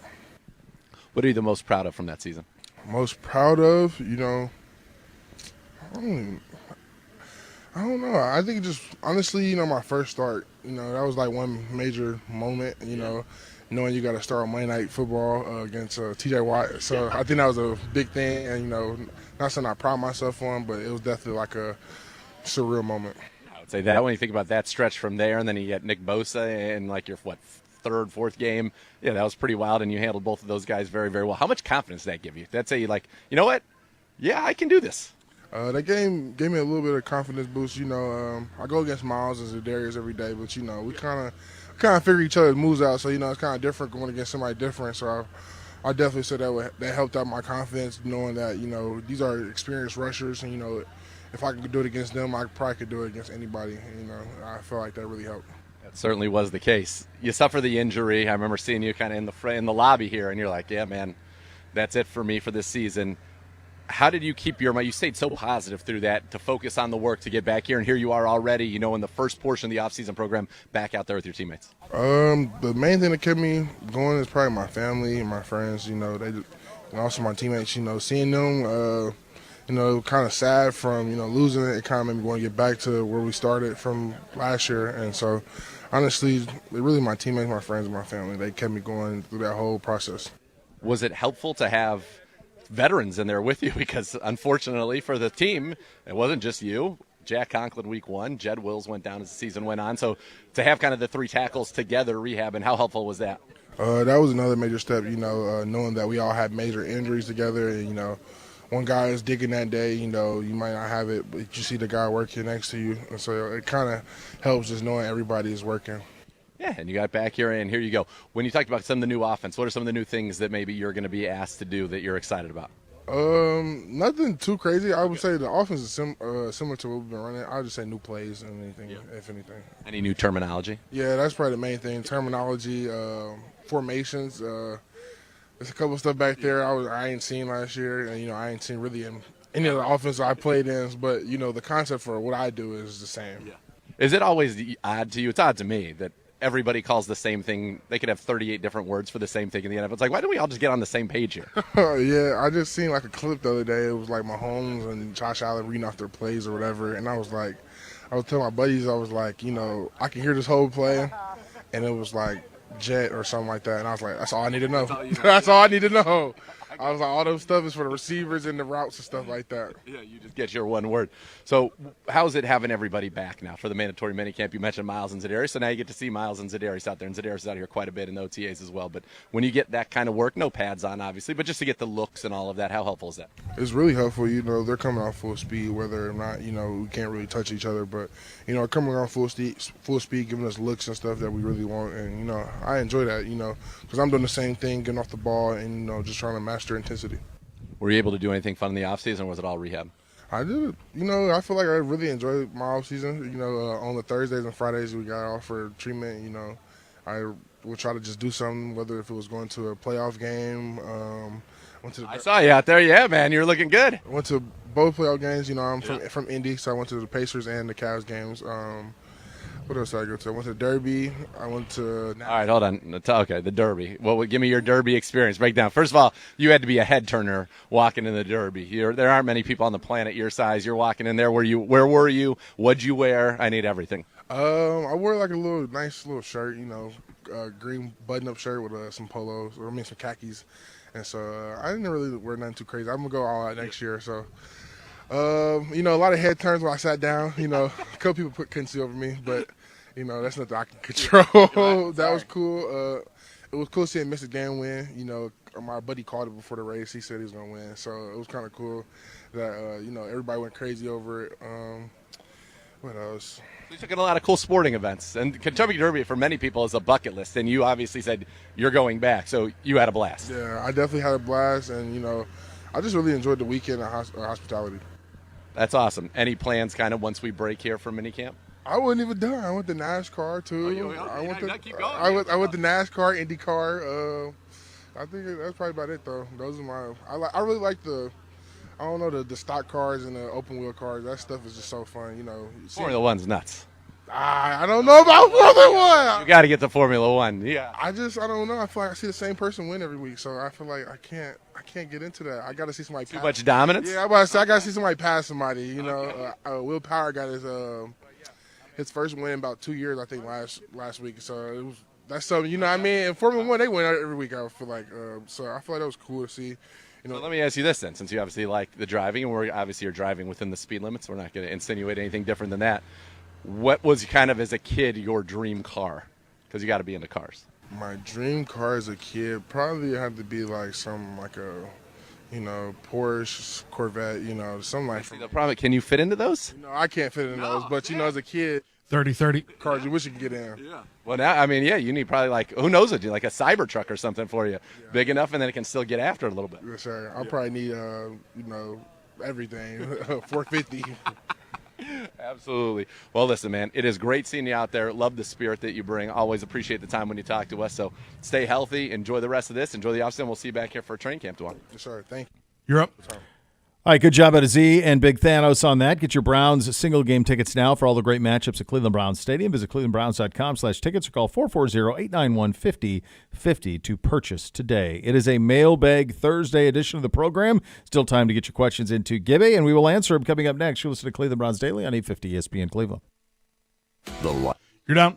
What are you the most proud of from that season? Most proud of, I don't know. I think just honestly, my first start, that was like one major moment, knowing you got to start on Monday Night Football against TJ Watt. So I think that was a big thing, and not something I pride myself on, but it was definitely like a surreal moment. I would say that when you think about that stretch from there, and then you get Nick Bosa in like your third, fourth game, yeah, that was pretty wild, and you handled both of those guys very, very well. How much confidence did that give you? Did that say you like, you know what? Yeah, I can do this. That game gave me a little bit of confidence boost. I go against Miles and Zadarius every day, but we kind of figure each other's moves out. So it's kind of different going against somebody different. So I definitely said that helped out my confidence, knowing that these are experienced rushers, and if I could do it against them, I probably could do it against anybody. I feel like that really helped. That certainly was the case. You suffer the injury. I remember seeing you kind of in the lobby here, and you're like, yeah, man, that's it for me for this season. How did you keep your mind? You stayed so positive through that to focus on the work to get back here, and here you are already, in the first portion of the offseason program, back out there with your teammates. The main thing that kept me going is probably my family and my friends. They, and also my teammates. Seeing them, kind of sad from losing it. It kind of made me want to get back to where we started from last year, and so honestly, really my teammates, my friends, and my family, they kept me going through that whole process. Was it helpful to have veterans in there with you? Because unfortunately for the team, it wasn't just you. Jack Conklin week 1, Jed Wills went down as the season went on. So to have kind of the three tackles together rehab, and how helpful was that? That was another major step, knowing that we all had major injuries together, and one guy is digging that day, you might not have it, but you see the guy working next to you, and so it kind of helps just knowing everybody is working. Yeah, and you got back here, and here you go. When you talked about some of the new offense, what are some of the new things that maybe you're going to be asked to do that you're excited about? Nothing too crazy. I would say the offense is similar to what we've been running. I would just say new plays and anything, if anything. Any new terminology? Yeah, that's probably the main thing. Terminology, formations. There's a couple of stuff back there I ain't seen last year, and I ain't seen really in any of the offense I played in. But the concept for what I do is the same. Yeah. Is it always odd to you? It's odd to me that everybody calls the same thing. They could have 38 different words for the same thing in the NFL. It's like, why don't we all just get on the same page here? Yeah, I just seen like a clip the other day. It was like Mahomes and Josh Allen reading off their plays or whatever, and I was telling my buddies, I was like, I can hear this whole play, and it was like jet or something like that, and I was like, that's all I need to know. That's all I need to know. I was like, all those stuff is for the receivers and the routes and stuff like that. Yeah, you just get your one word. So how's it having everybody back now for the mandatory minicamp? You mentioned Miles and Zadarius, so now you get to see Miles and Zadarius out there, and Zadarius is out here quite a bit in the OTAs as well. But when you get that kind of work, no pads on, obviously, but just to get the looks and all of that, how helpful is that? It's really helpful. They're coming off full speed, whether or not, we can't really touch each other. But, coming on full speed, giving us looks and stuff that we really want. And, I enjoy that, because I'm doing the same thing, getting off the ball and, just trying to master intensity. Were you able to do anything fun in the offseason, or was it all rehab? I did. I feel like I really enjoyed my off season. On the Thursdays and Fridays we got off for treatment. I would try to just do something, whether if it was going to a playoff game. I saw you out there. Yeah, man, you're looking good. I went to both playoff games. I'm from Indy, so I went to the Pacers and the Cavs games. What else did I go to? I went to Derby. I went to. All right, hold on. Okay, the Derby. Well, give me your Derby experience. Break down. First of all, you had to be a head turner walking in the Derby. There aren't many people on the planet your size. You're walking in there. Where were you? What'd you wear? I need everything. I wore like a nice little shirt. Green button-up shirt with some polos, some khakis, and so I didn't really wear nothing too crazy. I'm gonna go all out next year. So. A lot of head turns when I sat down, couple people couldn't see over me, but you know that's nothing I can control. That was cool. It was cool seeing Mr. Dan win. You know, my buddy called it before the race. He said he was gonna win, so it was kind of cool that you know everybody went crazy over it. What else? You took in a lot of cool sporting events, and Kentucky Derby for many people is a bucket list. And you obviously said you're going back, so you had a blast. Yeah, I definitely had a blast, and you know, I just really enjoyed the weekend of hospitality. That's awesome. Any plans, kind of, once we break here for minicamp? I wasn't even done. I went to NASCAR too. I went to NASCAR, IndyCar. I think that's probably about it though. Those are my. I really like the. I don't know the stock cars and the open wheel cars. That stuff is just so fun. You know. Formula One's nuts. I don't know about Formula One. You got to get to Formula One. Yeah. I don't know. I feel like I see the same person win every week, so I feel like I can't get into that. I got to see somebody. Too much dominance. Yeah, I got to see somebody pass somebody. You know, Will Power got his first win in about 2 years, I think, last week. So that's something. You know what I mean? In Formula One, they win every week. I feel like so. I feel like that was cool to see. You know, so let me ask you this then, since you obviously like the driving, and we're obviously you're driving within the speed limits. We're not going to insinuate anything different than that. What was kind of as a kid your dream car? Because you got to be into cars. My dream car as a kid probably had to be like something like a, you know, Porsche, Corvette, you know, something like. The problem, can you fit into those? You know, I can't fit in those, but you know, as a kid, 30-30 cars you wish you could get in. Yeah. Well, now I mean, yeah, you need probably like who knows it, like a Cybertruck or something for you, big enough, and then it can still get after it a little bit. Yes, sir. I'll probably need you know, everything, 450. Absolutely. Well, listen, man, it is great seeing you out there. Love the spirit that you bring. Always appreciate the time when you talk to us. So stay healthy. Enjoy the rest of this. Enjoy the offseason. We'll see you back here for a training camp, Dawand. Yes, sir. Thank you. You're up. All right, good job out of Z and Big Thanos on that. Get your Browns single game tickets now for all the great matchups at Cleveland Browns Stadium. Visit clevelandbrowns.com/tickets or call 440-891-5050 to purchase today. It is a mailbag Thursday edition of the program. Still time to get your questions into Gibby, and we will answer them coming up next. You'll listen to Cleveland Browns Daily on 850 ESPN Cleveland. You're down.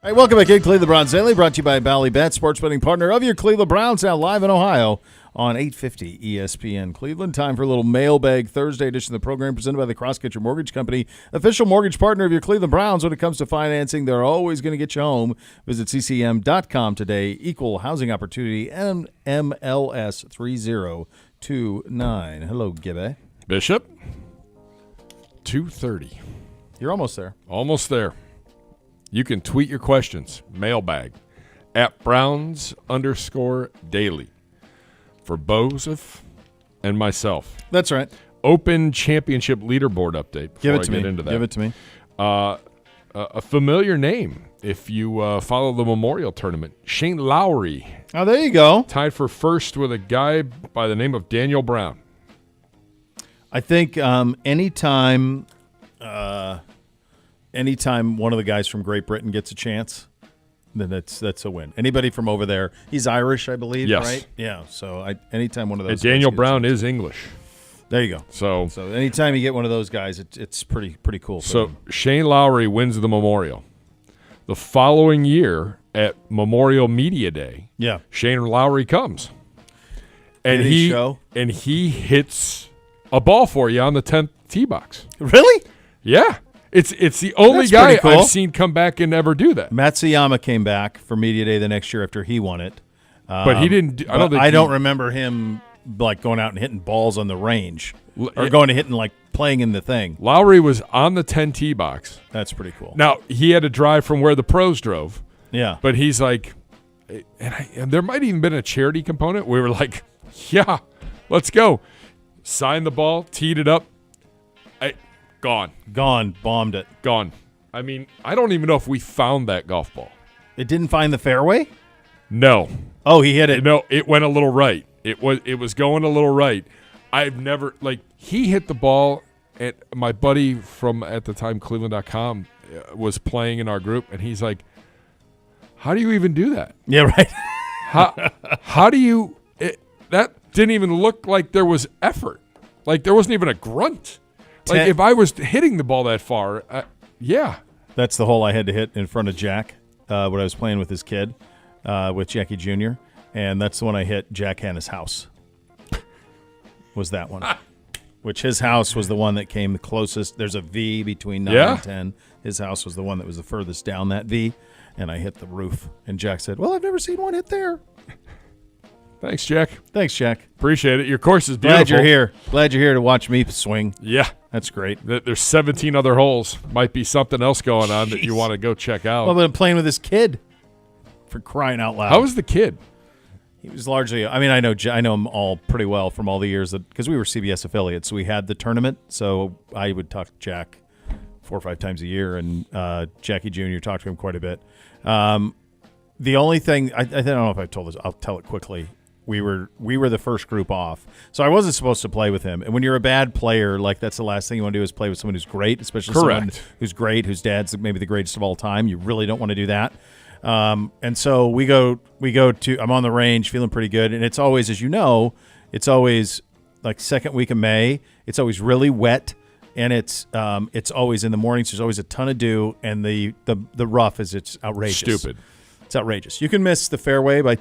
All right, welcome back in Cleveland Browns Daily, brought to you by Bally Bet, sports betting partner of your Cleveland Browns, now live in Ohio on 850 ESPN Cleveland. Time for a little mailbag Thursday edition of the program presented by the CrossCountry Mortgage Company, official mortgage partner of your Cleveland Browns. When it comes to financing, they're always going to get you home. Visit ccm.com today. Equal housing opportunity, MLS 3029. Hello, Gibby. Bishop, 2:30. You're almost there. Almost there. You can tweet your questions, mailbag, at Browns_daily for Bozef and myself. That's right. Open championship leaderboard update. Give it I to get me. into that. Give it to me. A familiar name if you follow the Memorial Tournament. Shane Lowry Oh, there you go. tied for first with a guy by the name of Daniel Brown. I think anytime one of the guys from Great Britain gets a chance, then that's a win. Anybody from over there, he's Irish, I believe, Yes. right? Yeah. So anytime one of And those Daniel guys gets Brown a is English. chance. There you go. So Anytime you get one of those guys, it's pretty cool. For them. Shane Lowry wins the Memorial. The following year at Memorial Media Day, Yeah. Shane Lowry comes. And Did he show? and he hits a ball for you on the 10th tee box. Really? Yeah. It's the only That's guy pretty cool. I've seen come back and ever do that. Matsuyama came back for Media Day the next year after he won it. But he didn't I don't remember him like going out and hitting balls on the range or going to hitting like playing in the thing. Lowry was on the 10 tee box. That's pretty cool. Now, he had to drive from where the pros drove. Yeah. But he's like, and there might even been a charity component. We were like, yeah, let's go. Signed the ball, teed it up. Gone. Bombed it. Gone. I mean, I don't even know if we found that golf ball. It didn't find the fairway? No. Oh, he hit it. No, it went a little right. It was going a little right. I've never, he hit the ball, and my buddy from, at the time, Cleveland.com was playing in our group, and he's like, how do you even do that? Yeah, right. How do you that didn't even look like there was effort. Like there wasn't even a grunt. Like if I was hitting the ball that far, yeah. That's the hole I had to hit in front of Jack when I was playing with his kid, with Jackie Jr., and that's the one I hit Jack Hanna's house. Was that one. Which his house was the one that came the closest. There's a V between 9 and 10. His house was the one that was the furthest down that V, and I hit the roof. And Jack said, well, I've never seen one hit there. Thanks, Jack. Thanks, Jack. Appreciate it. Your course is beautiful. Glad you're here. Glad you're here to watch me swing. Yeah. That's great. There's 17 other holes. Might be something else going on that you want to go check out. Well, I'm playing with his kid, for crying out loud. How was the kid? He was largely. I mean, I know him all pretty well from all the years that because we were CBS affiliates, so we had the tournament. So I would talk to Jack 4 or 5 times a year, and Jackie Jr. talked to him quite a bit. The only thing I don't know if I told this, I'll tell it quickly. We were the first group off, so I wasn't supposed to play with him. And when you're a bad player, like that's the last thing you want to do is play with someone who's great, especially someone who's great, whose dad's maybe the greatest of all time. You really don't want to do that. And so we go to. I'm on the range, feeling pretty good, and it's always, as you know, it's always like second week of May. It's always really wet, and it's always in the mornings. There's always a ton of dew, and the rough it's outrageous. Stupid. It's outrageous. You can miss the fairway by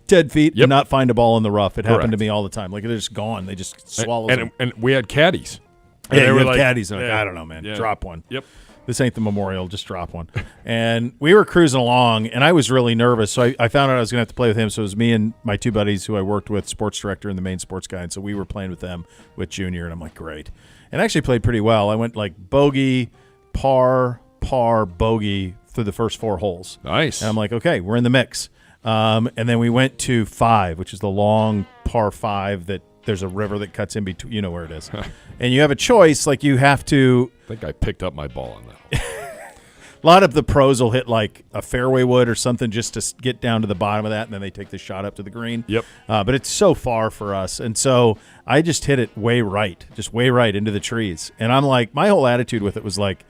10 feet and not find a ball in the rough. It happened to me all the time. Like they're just gone. They just swallow them. And we had caddies. And they you were have like, caddies. Like, I don't know, man. Yeah. Drop one. Yep. This ain't the Memorial. Just drop one. And we were cruising along, and I was really nervous. So I found out I was going to have to play with him. So it was me and my 2 buddies who I worked with, sports director and the main sports guy. And so we were playing with them with Junior, and I'm like, great. And I actually played pretty well. I went like bogey, par, bogey through the first 4 holes. Nice. And I'm like, okay, we're in the mix. And then we went to 5, which is the long par 5 that there's a river that cuts in between. You know where it is. And you have a choice. Like you have to. I think I picked up my ball on that. A lot of the pros will hit like a fairway wood or something just to get down to the bottom of that, and then they take the shot up to the green. Yep. But it's so far for us. And so I just hit it way right into the trees. And I'm like, my whole attitude with it was like,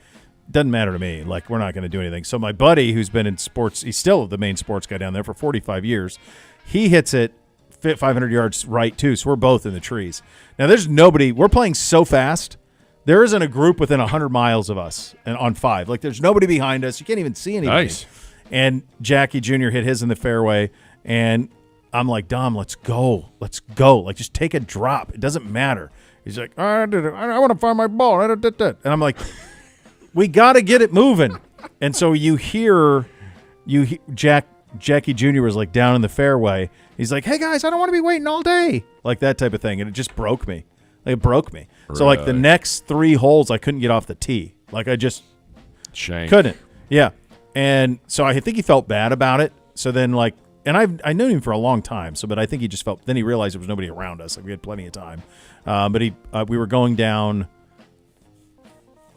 doesn't matter to me. Like, we're not going to do anything. So my buddy who's been in sports, he's still the main sports guy down there for 45 years. He hits it 500 yards right, too. So we're both in the trees. Now, there's nobody. We're playing so fast There isn't a group within 100 miles of us and on 5. Like, there's nobody behind us. You can't even see anybody. Nice. And Jackie Jr. hit his in the fairway, and I'm like, Dom, let's go. Let's go. Like, just take a drop. It doesn't matter. He's like, I want to find my ball. And I'm like, we got to get it moving. And so Jackie Jr. was like down in the fairway. He's like, hey, guys, I don't want to be waiting all day. Like that type of thing. And it just broke me. Like, it broke me. Right. So, like, the next 3 holes, I couldn't get off the tee. Like, I just couldn't. Yeah. And so I think he felt bad about it. So then, like, and I knew him for a long time. So, but I think he just felt. Then he realized there was nobody around us. Like, we had plenty of time. But we were going down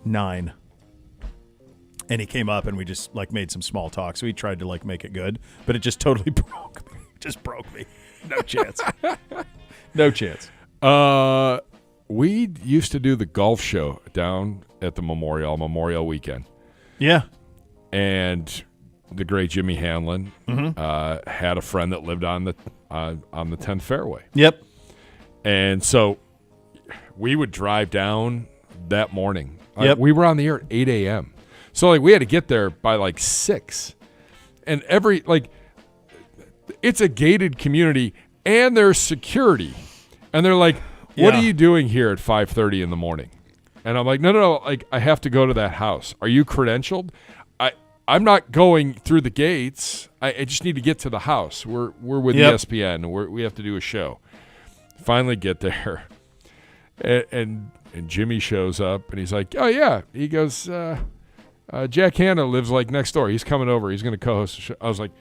9, and he came up and we just like made some small talk. So he tried to like make it good, but it just totally broke me. Just broke me. No chance. No chance. We used to do the golf show down at the Memorial Weekend. Yeah. And the great Jimmy Hanlon had a friend that lived on the 10th fairway. Yep. And so we would drive down that morning. Yep. We were on the air at 8 a.m. So like we had to get there by like 6. And it's a gated community and there's security. And they're like, what are you doing here at 5:30 in the morning? And I'm like, no, like I have to go to that house. Are you credentialed? I'm not going through the gates. I just need to get to the house. We're with ESPN. We have to do a show. Finally get there. And Jimmy shows up and he's like, oh yeah. He goes, Jack Hanna lives like next door. He's coming over. He's going to co-host the show. I was like,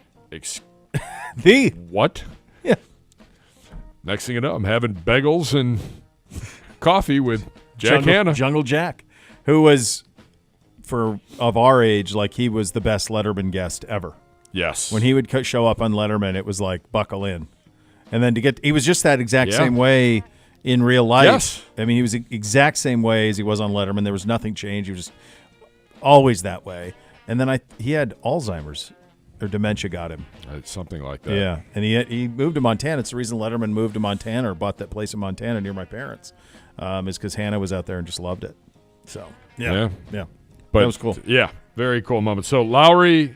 what? Yeah. Next thing you know, I'm having bagels and coffee with Jack Hanna. Jungle Jack, who was, of our age, like he was the best Letterman guest ever. Yes. When he would show up on Letterman, it was like buckle in. And then he was just that exact same way in real life. Yes. I mean, he was the exact same way as he was on Letterman. There was nothing changed. He was just always that way. And then he had Alzheimer's. Or dementia got him. Something like that. Yeah, and he moved to Montana. It's the reason Letterman moved to Montana or bought that place in Montana near my parents, is because Hannah was out there and just loved it. So, yeah. But that was cool. Yeah, very cool moment. So, Lowry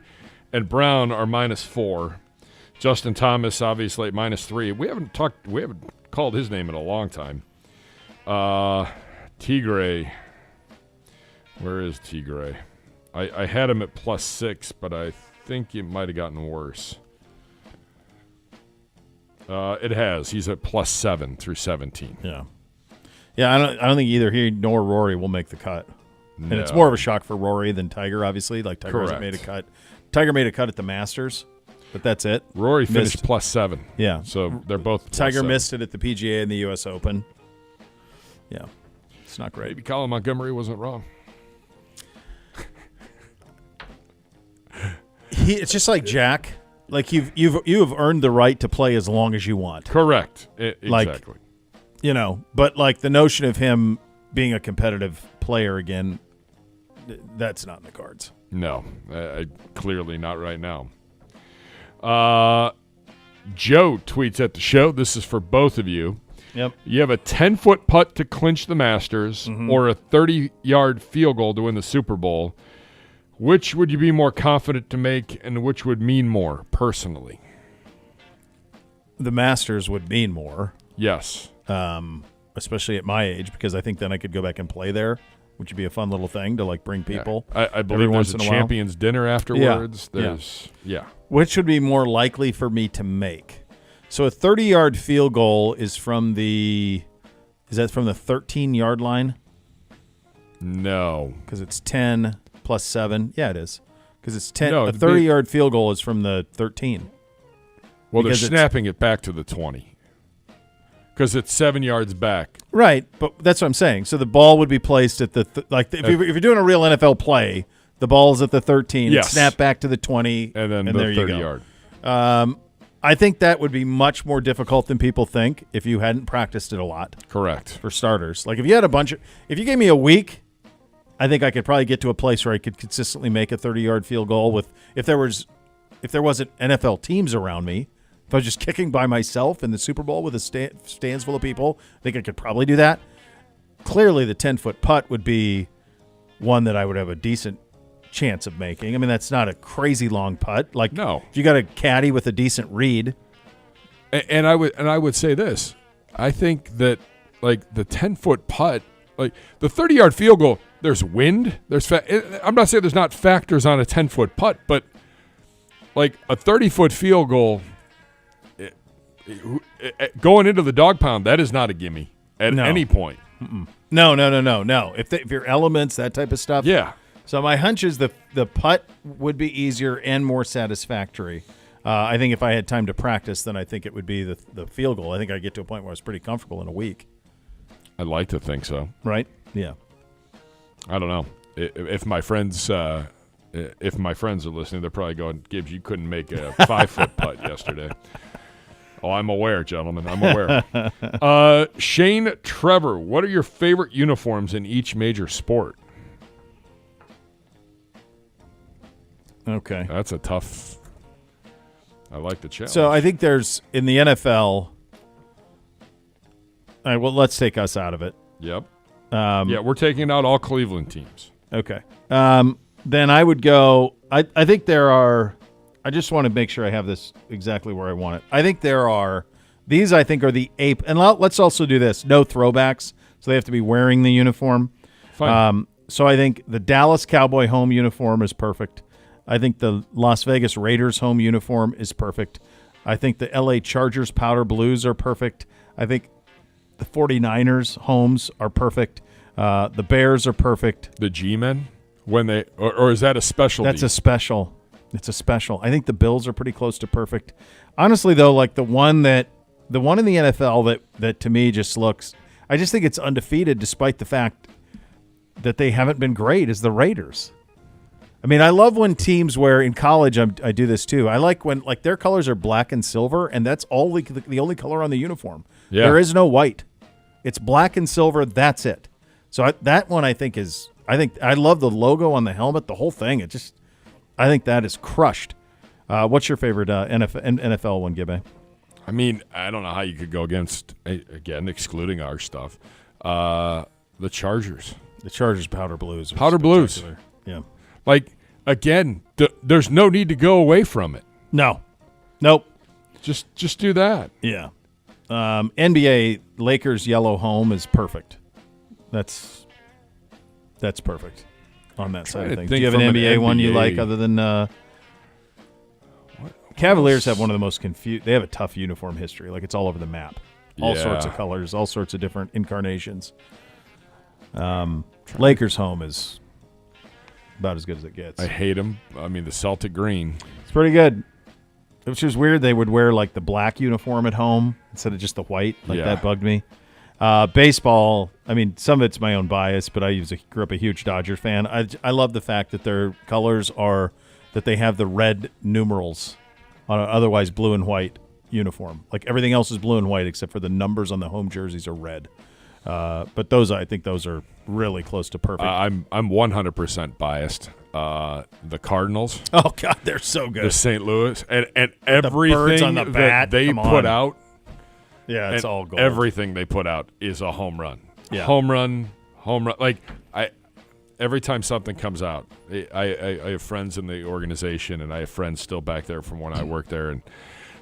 and Brown are -4. Justin Thomas, obviously, at -3. We haven't called his name in a long time. Tigray. Where is Tigray? I had him at +6, but I think it might have gotten worse. It has. He's at +7 through 17. Yeah. I don't think either he nor Rory will make the cut. No. And it's more of a shock for Rory than Tiger, obviously. Like Tiger hasn't Correct. made a cut. Tiger made a cut at the Masters, but that's it. Rory finished +7. Yeah. So they're both Tiger +7. missed it at the PGA and the U.S. Open. Yeah. It's not great. Maybe Colin Montgomery wasn't wrong. It's just like Jack. Like you have earned the right to play as long as you want. Correct. Like, exactly. But like the notion of him being a competitive player again, that's not in the cards. No, clearly not right now. Joe tweets at the show. This is for both of you. Yep. You have a 10-foot putt to clinch the Masters or a 30-yard field goal to win the Super Bowl. Which would you be more confident to make, and which would mean more personally? The Masters would mean more. Yes. Especially at my age, because I think then I could go back and play there, which would be a fun little thing to like bring people. Yeah. I believe there's a champions dinner afterwards. Yeah. Which would be more likely for me to make? So a 30-yard field goal is from is that from the 13-yard line? No. Because it's 10 plus 7. Yeah, it is. Because it's 10. No, a 30-yard field goal is from the 13. Well, they're snapping it back to the 20. Because it's 7 yards back. Right, but that's what I'm saying. So the ball would be placed at if you're doing a real NFL play, the ball's at the 13, yes. Snap back to the 20, and then the 30-yard. I think that would be much more difficult than people think if you hadn't practiced it a lot. Correct. For starters. Like if you had if you gave me a week, I think I could probably get to a place where I could consistently make a 30-yard field goal if there wasn't NFL teams around me. If I was just kicking by myself in the Super Bowl with a stands full of people, I think I could probably do that. clearly the 10-foot putt would be one that I would have a decent chance of making. I mean, that's not a crazy long putt. Like, No. if you got a caddy with a decent read. And I would say this. I think that like the 10-foot putt, like the 30-yard field goal, there's wind. I'm not saying there's not factors on a 10-foot putt, but like a 30-foot field goal going into the dog pound, that is not a gimme at any point. No. If your elements, that type of stuff. Yeah. So my hunch is the putt would be easier and more satisfactory. I think if I had time to practice, then I think it would be the field goal. I think I'd get to a point where I was pretty comfortable in a week. I'd like to think so. Right? Yeah. I don't know. If my friends are listening, they're probably going, Gibbs, you couldn't make a 5-foot putt yesterday. Oh, I'm aware, gentlemen. I'm aware. Shane Trevor, what are your favorite uniforms in each major sport? Okay. That's a tough. I like the challenge. So I think there's, in the NFL, all right, well, let's take us out of it. Yep. Yeah, we're taking out all Cleveland teams. Okay. Then I would go, I think there are, I just want to make sure I have this exactly where I want it. I think there are, these I think are the ape, and let's also do this, no throwbacks, so they have to be wearing the uniform. Fine. So I think the Dallas Cowboy home uniform is perfect. I think the Las Vegas Raiders home uniform is perfect. I think the LA Chargers powder blues are perfect. I think the 49ers homes are perfect. The Bears are perfect. The G-men? When they or is that a special? That's a special. It's a special. I think the Bills are pretty close to perfect. Honestly, though, like the one in the NFL that to me just looks, I just think it's undefeated despite the fact that they haven't been great, is the Raiders. I mean, I love when teams where in college I do this too. I like when like their colors are black and silver, and that's all the only color on the uniform. Yeah. There is no white. It's black and silver. That's it. So that one I think I love the logo on the helmet, the whole thing. I think that is crushed. What's your favorite NFL one, Gibbe? I mean, I don't know how you could go against, again, excluding our stuff, the Chargers. The Chargers powder blues. Powder blues. Yeah. Like, again, there's no need to go away from it. No. Nope. Just do that. Yeah. NBA Lakers yellow home is perfect. That's perfect on that side of things. Do you have an NBA one you like other than Cavaliers have one of the most confused. They have a tough uniform history. Like, it's all over the map. All sorts of colors, all sorts of different incarnations. Lakers home is about as good as it gets. I hate them. I mean, the Celtic green. It's pretty good. Which is weird. They would wear like the black uniform at home instead of just the white. That bugged me. Baseball, I mean, some of it's my own bias, but I grew up a huge Dodger fan. I love the fact that their colors are that they have the red numerals on an otherwise blue and white uniform. Like everything else is blue and white except for the numbers on the home jerseys are red. But I think those are really close to perfect. I'm 100% biased. The Cardinals. Oh God, they're so good. The St. Louis and everything birds on the bat, that they put out. Yeah, it's all gold. Everything they put out is a home run. Yeah. Home run. Like every time something comes out, I have friends in the organization, and I have friends still back there from when I worked there, and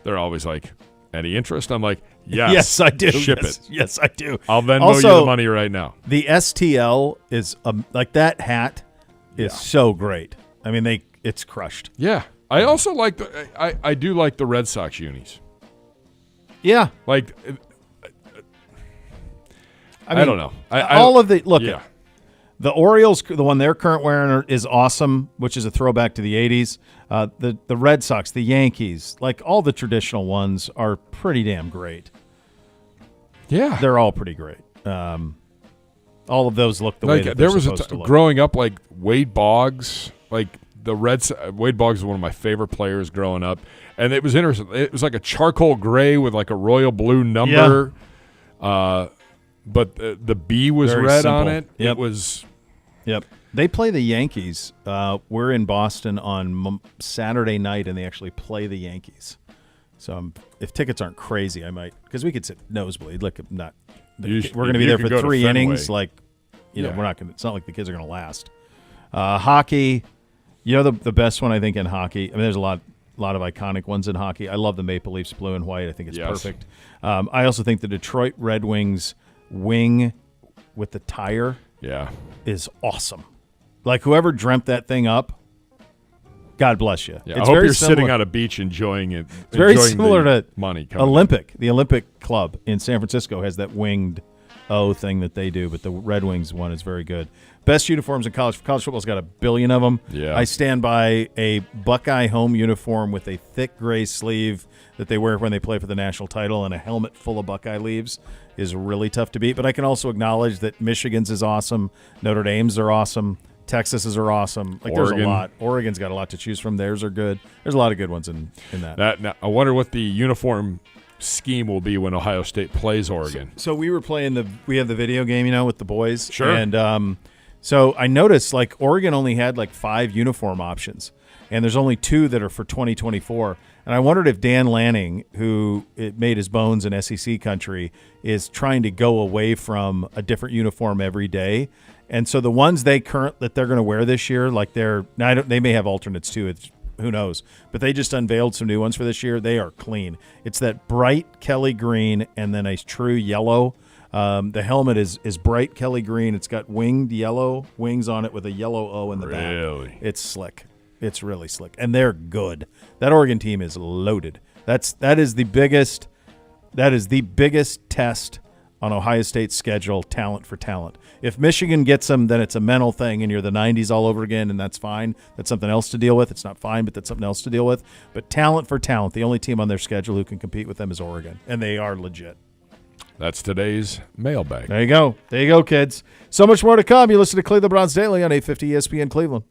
they're always like, "Any interest?" I'm like, "Yes, yes, I do. Ship it. Yes, I do. I'll Venmo you the money right now." The STL is like that hat is so great. I mean, it's crushed. Yeah, I also like I do like the Red Sox unis. Yeah, like I don't know. The Orioles, the one they're current wearing is awesome, which is a throwback to the 80s. The Red Sox, the Yankees, like all the traditional ones are pretty damn great. Yeah. They're all pretty great. All of those look the way that there they're was supposed to look. Growing up, like Wade Boggs, like Wade Boggs is one of my favorite players growing up, and it was interesting. It was like a charcoal gray with like a royal blue number. Yeah. But the B was very red simple. on it. Yep. It was. Yep. They play the Yankees. We're in Boston on Saturday night, and they actually play the Yankees. So if tickets aren't crazy, I might, because we could sit nosebleed. Look, not You we're going to be you there could for go to 3 Fenway. innings. Like, Yeah. we're not going. It's not like the kids are going to last. Hockey, the best one I think in hockey. I mean, there's a lot of iconic ones in hockey. I love the Maple Leafs blue and white. I think it's Yes. perfect. I also think the Detroit Red Wings wing with the tire Yeah. is awesome. Like whoever dreamt that thing up, God bless you. Yeah, It's I hope very you're sitting similar- on a beach enjoying it. It's very enjoying similar the to money coming. Olympic. The Olympic Club in San Francisco has that winged O thing that they do, but the Red Wings one is very good. Best uniforms in college. College football's got a billion of them. Yeah. I stand by a Buckeye home uniform with a thick gray sleeve that they wear when they play for the national title, and a helmet full of Buckeye leaves is really tough to beat. But I can also acknowledge that Michigan's is awesome. Notre Dame's are awesome. Texas's are awesome. Like there's a Oregon. lot. Oregon's got a lot to choose from. Theirs are good. There's a lot of good ones in that. Now, I wonder what the uniform scheme will be when Ohio State plays Oregon. So we were playing we have the video game, with the boys. Sure. And so I noticed like Oregon only had like 5 uniform options, and there's only 2 that are for 2024. And I wondered if Dan Lanning, who made his bones in SEC country, is trying to go away from a different uniform every day. And so the ones that they're going to wear this year, like they may have alternates too. Who knows? But they just unveiled some new ones for this year. They are clean. It's that bright Kelly green and then a true yellow. The helmet is bright Kelly green. It's got winged yellow wings on it with a yellow O in the back. Really? It's slick. It's really slick, and they're good. That Oregon team is loaded. That is the biggest test on Ohio State's schedule, talent for talent. If Michigan gets them, then it's a mental thing, and you're the 90s all over again, and that's fine. That's something else to deal with. It's not fine, but that's something else to deal with. But talent for talent, the only team on their schedule who can compete with them is Oregon, and they are legit. That's today's mailbag. There you go. There you go, kids. So much more to come. You listen to Cleveland Browns Daily on 850 ESPN Cleveland.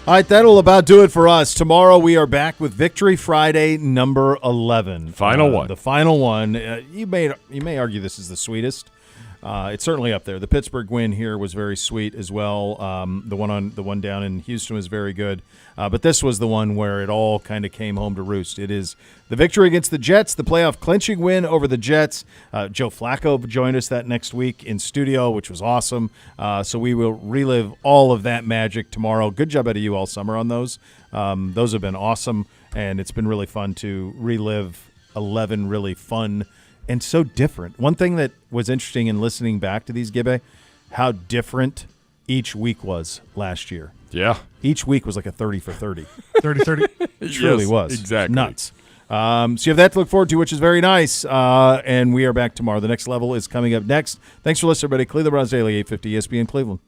All right, that'll about do it for us. Tomorrow we are back with Victory Friday number 11. Final one. The final one. You may argue this is the sweetest. It's certainly up there. The Pittsburgh win here was very sweet as well. The one down in Houston was very good. But this was the one where it all kind of came home to roost. It is the victory against the Jets, the playoff clinching win over the Jets. Joe Flacco joined us that next week in studio, which was awesome. So we will relive all of that magic tomorrow. Good job out of you all summer on those. Those have been awesome, and it's been really fun to relive 11 really fun and so different. One thing that was interesting in listening back to these, Gibbe, how different each week was last year. Yeah. Each week was like a 30 for 30. 30-30. It truly Yes, was. exactly. Nuts. So you have that to look forward to, which is very nice. And we are back tomorrow. The next level is coming up next. Thanks for listening, everybody. Cleveland Browns Daily, 850 ESPN Cleveland.